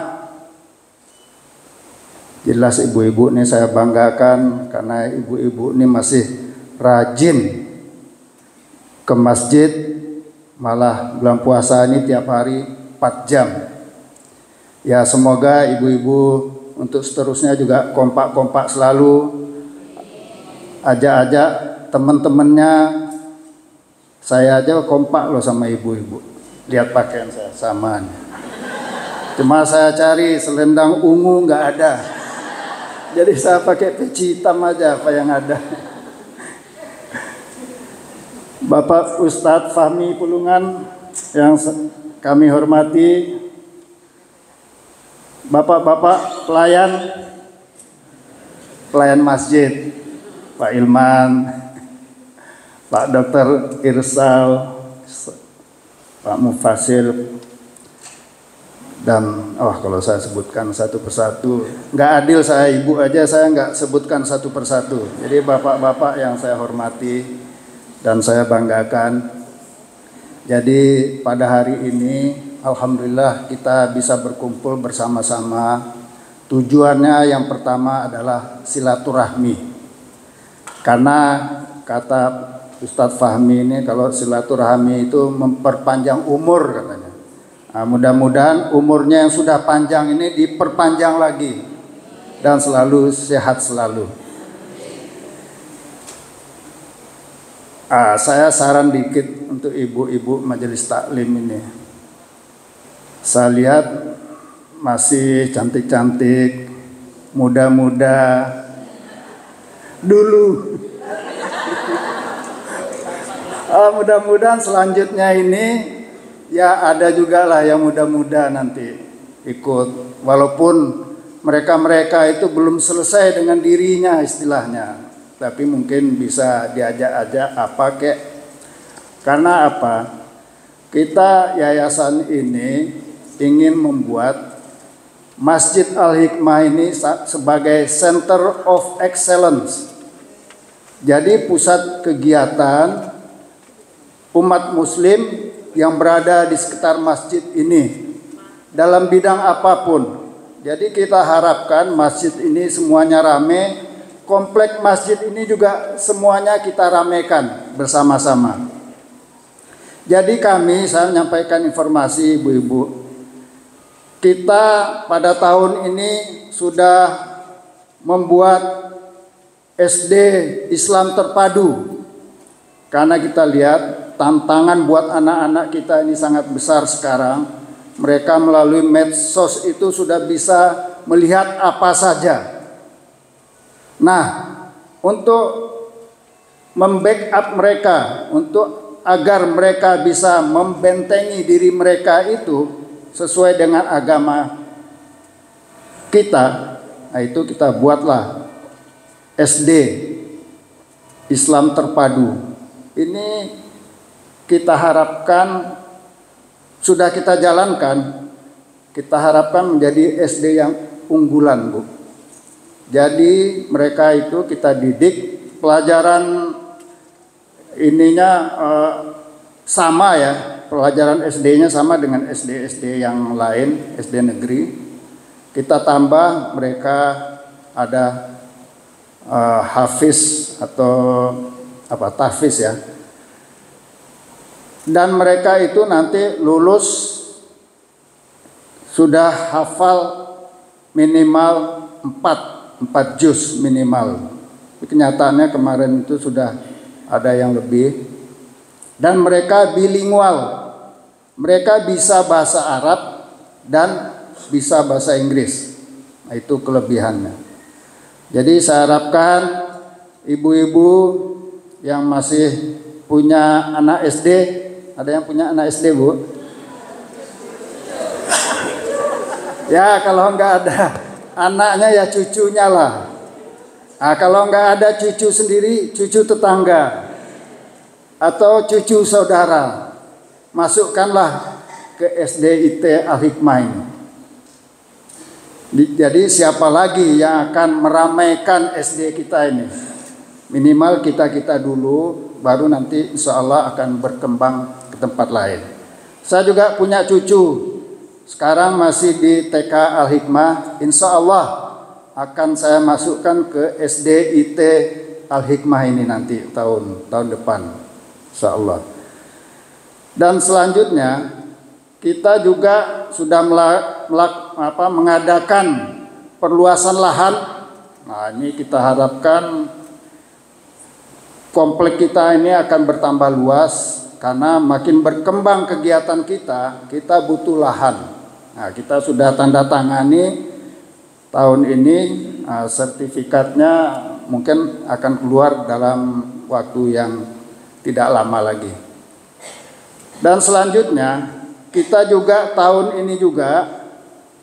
Speaker 8: Jelas ibu-ibu ini saya banggakan karena ibu-ibu ini masih rajin ke masjid, malah bulan puasa ini tiap hari 4 jam. Ya semoga ibu-ibu untuk seterusnya juga kompak-kompak selalu, ajak-ajak teman-temannya. Saya aja kompak loh sama ibu-ibu, lihat pakaian saya sama. Cuma saya cari selendang ungu nggak ada, jadi saya pakai peci hitam aja apa yang ada. Bapak Ustadz Fahmi Pulungan yang kami hormati, bapak-bapak pelayan masjid, Pak Ilman, Pak Dr. Irsal, Pak Mufasir, dan kalau saya sebutkan satu persatu nggak adil, saya ibu aja saya nggak sebutkan satu persatu. Jadi bapak-bapak yang saya hormati dan saya banggakan. Jadi pada hari ini alhamdulillah kita bisa berkumpul bersama-sama. Tujuannya yang pertama adalah silaturahmi. Karena kata Ustadz Fahmi ini, kalau silaturahmi itu memperpanjang umur katanya. Nah, mudah-mudahan umurnya yang sudah panjang ini diperpanjang lagi dan selalu sehat selalu. Saya saran dikit untuk ibu-ibu majelis taklim ini. Saya lihat masih cantik-cantik, muda-muda dulu. Mudah-mudahan selanjutnya ini ya ada juga lah yang muda-muda nanti ikut, walaupun mereka-mereka itu belum selesai dengan dirinya istilahnya, tapi mungkin bisa diajak-ajak apa kek. Karena apa? kita yayasan ini ingin membuat Masjid Al-Hikmah ini sebagai Center of Excellence. Jadi pusat kegiatan umat muslim yang berada di sekitar masjid ini dalam bidang apapun. Jadi kita harapkan masjid ini semuanya rame, komplek masjid ini juga semuanya kita ramekan bersama-sama. Jadi saya menyampaikan informasi ibu-ibu, kita pada tahun ini sudah membuat SD Islam terpadu. Karena kita lihat tantangan buat anak-anak kita ini sangat besar sekarang. Mereka melalui medsos itu sudah bisa melihat apa saja. Nah, untuk membackup mereka, agar mereka bisa membentengi diri mereka itu sesuai dengan agama kita, nah itu kita buatlah SD Islam terpadu. Ini kita harapkan sudah kita jalankan, kita harapkan menjadi SD yang unggulan, Bu. Jadi mereka itu kita didik pelajaran ininya sama ya, pelajaran SD-nya sama dengan SD-SD yang lain, SD negeri. Kita tambah mereka ada hafiz atau tahfiz ya. Dan mereka itu nanti lulus sudah hafal minimal 4 juz minimal. Kenyataannya kemarin itu sudah ada yang lebih. Dan mereka bilingual. Mereka bisa bahasa Arab dan bisa bahasa Inggris. Nah, itu kelebihannya. Jadi saya harapkan ibu-ibu yang masih punya anak SD, ada yang punya anak SD, Bu? Ya, kalau enggak ada anaknya ya cucunya lah. Nah, kalau enggak ada cucu sendiri, cucu tetangga atau cucu saudara, masukkanlah ke SD IT Al-Hikmah ini. Jadi siapa lagi yang akan meramaikan SD kita ini? Minimal kita dulu, baru nanti insya Allah akan berkembang ke tempat lain. Saya juga punya cucu, sekarang masih di TK Al-Hikmah, insya Allah akan saya masukkan ke SD IT Al-Hikmah ini nanti tahun depan, insya Allah. Dan selanjutnya kita juga sudah mengadakan perluasan lahan. Nah, ini kita harapkan komplek kita ini akan bertambah luas karena makin berkembang kegiatan kita butuh lahan. Nah, kita sudah tanda tangani tahun ini, sertifikatnya mungkin akan keluar dalam waktu yang tidak lama lagi. Dan selanjutnya kita juga tahun ini juga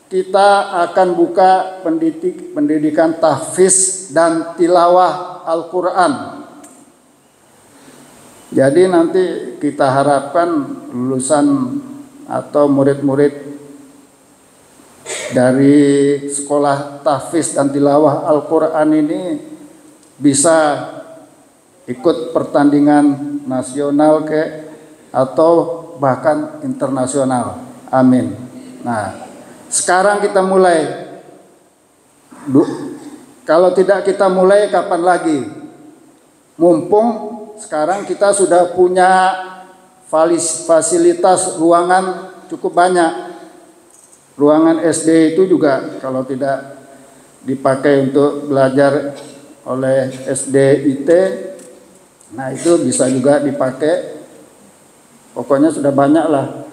Speaker 8: kita akan buka pendidikan tahfiz dan tilawah Al-Quran. Jadi nanti kita harapkan lulusan atau murid-murid dari sekolah tahfiz dan tilawah Al-Quran ini bisa ikut pertandingan nasional atau bahkan internasional. Amin. Nah, sekarang kita mulai. Kalau tidak kita mulai kapan lagi? Mumpung sekarang kita sudah punya fasilitas ruangan cukup banyak. Ruangan SD itu juga kalau tidak dipakai untuk belajar oleh SD IT, nah itu bisa juga dipakai. Pokoknya sudah banyak lah.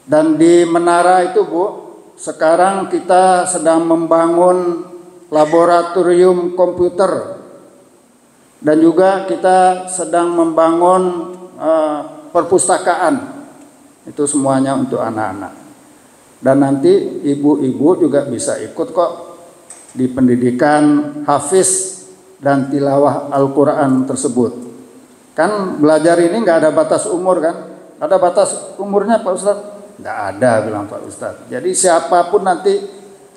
Speaker 8: Dan di menara itu, Bu, sekarang kita sedang membangun laboratorium komputer. Dan juga kita sedang membangun perpustakaan. Itu semuanya untuk anak-anak. Dan nanti ibu-ibu juga bisa ikut kok di pendidikan hafiz dan tilawah Al-Quran tersebut. Kan belajar ini nggak ada batas umur kan? Ada batas umurnya Pak Ustadz? Tidak ada, bilang Pak Ustadz. Jadi siapapun nanti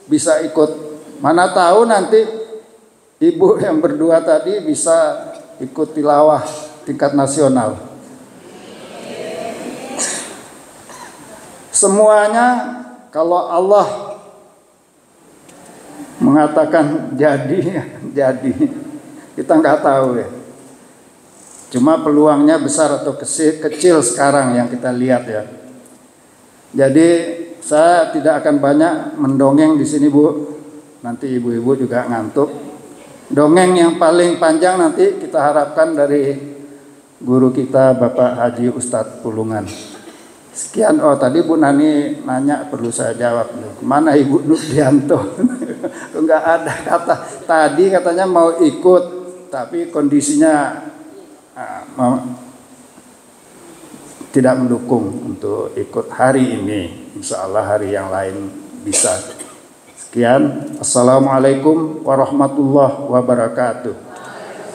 Speaker 8: bisa ikut. Mana tahu nanti ibu yang berdua tadi bisa ikut tilawah tingkat nasional. Semuanya kalau Allah mengatakan jadi, jadi. Kita nggak tahu ya. Cuma peluangnya besar atau kecil sekarang yang kita lihat ya. Jadi saya tidak akan banyak mendongeng di sini Bu. Nanti ibu-ibu juga ngantuk. Dongeng yang paling panjang nanti kita harapkan dari guru kita Bapak Haji Ustadz Pulungan. Sekian. Oh tadi Bu Nani nanya, perlu saya jawab. Mana Ibu Nurdianto? Enggak ada kata. Tadi katanya mau ikut, tapi kondisinya tidak mendukung untuk ikut hari ini. Insya Allah hari yang lain bisa. Sekian. Assalamualaikum warahmatullahi wabarakatuh.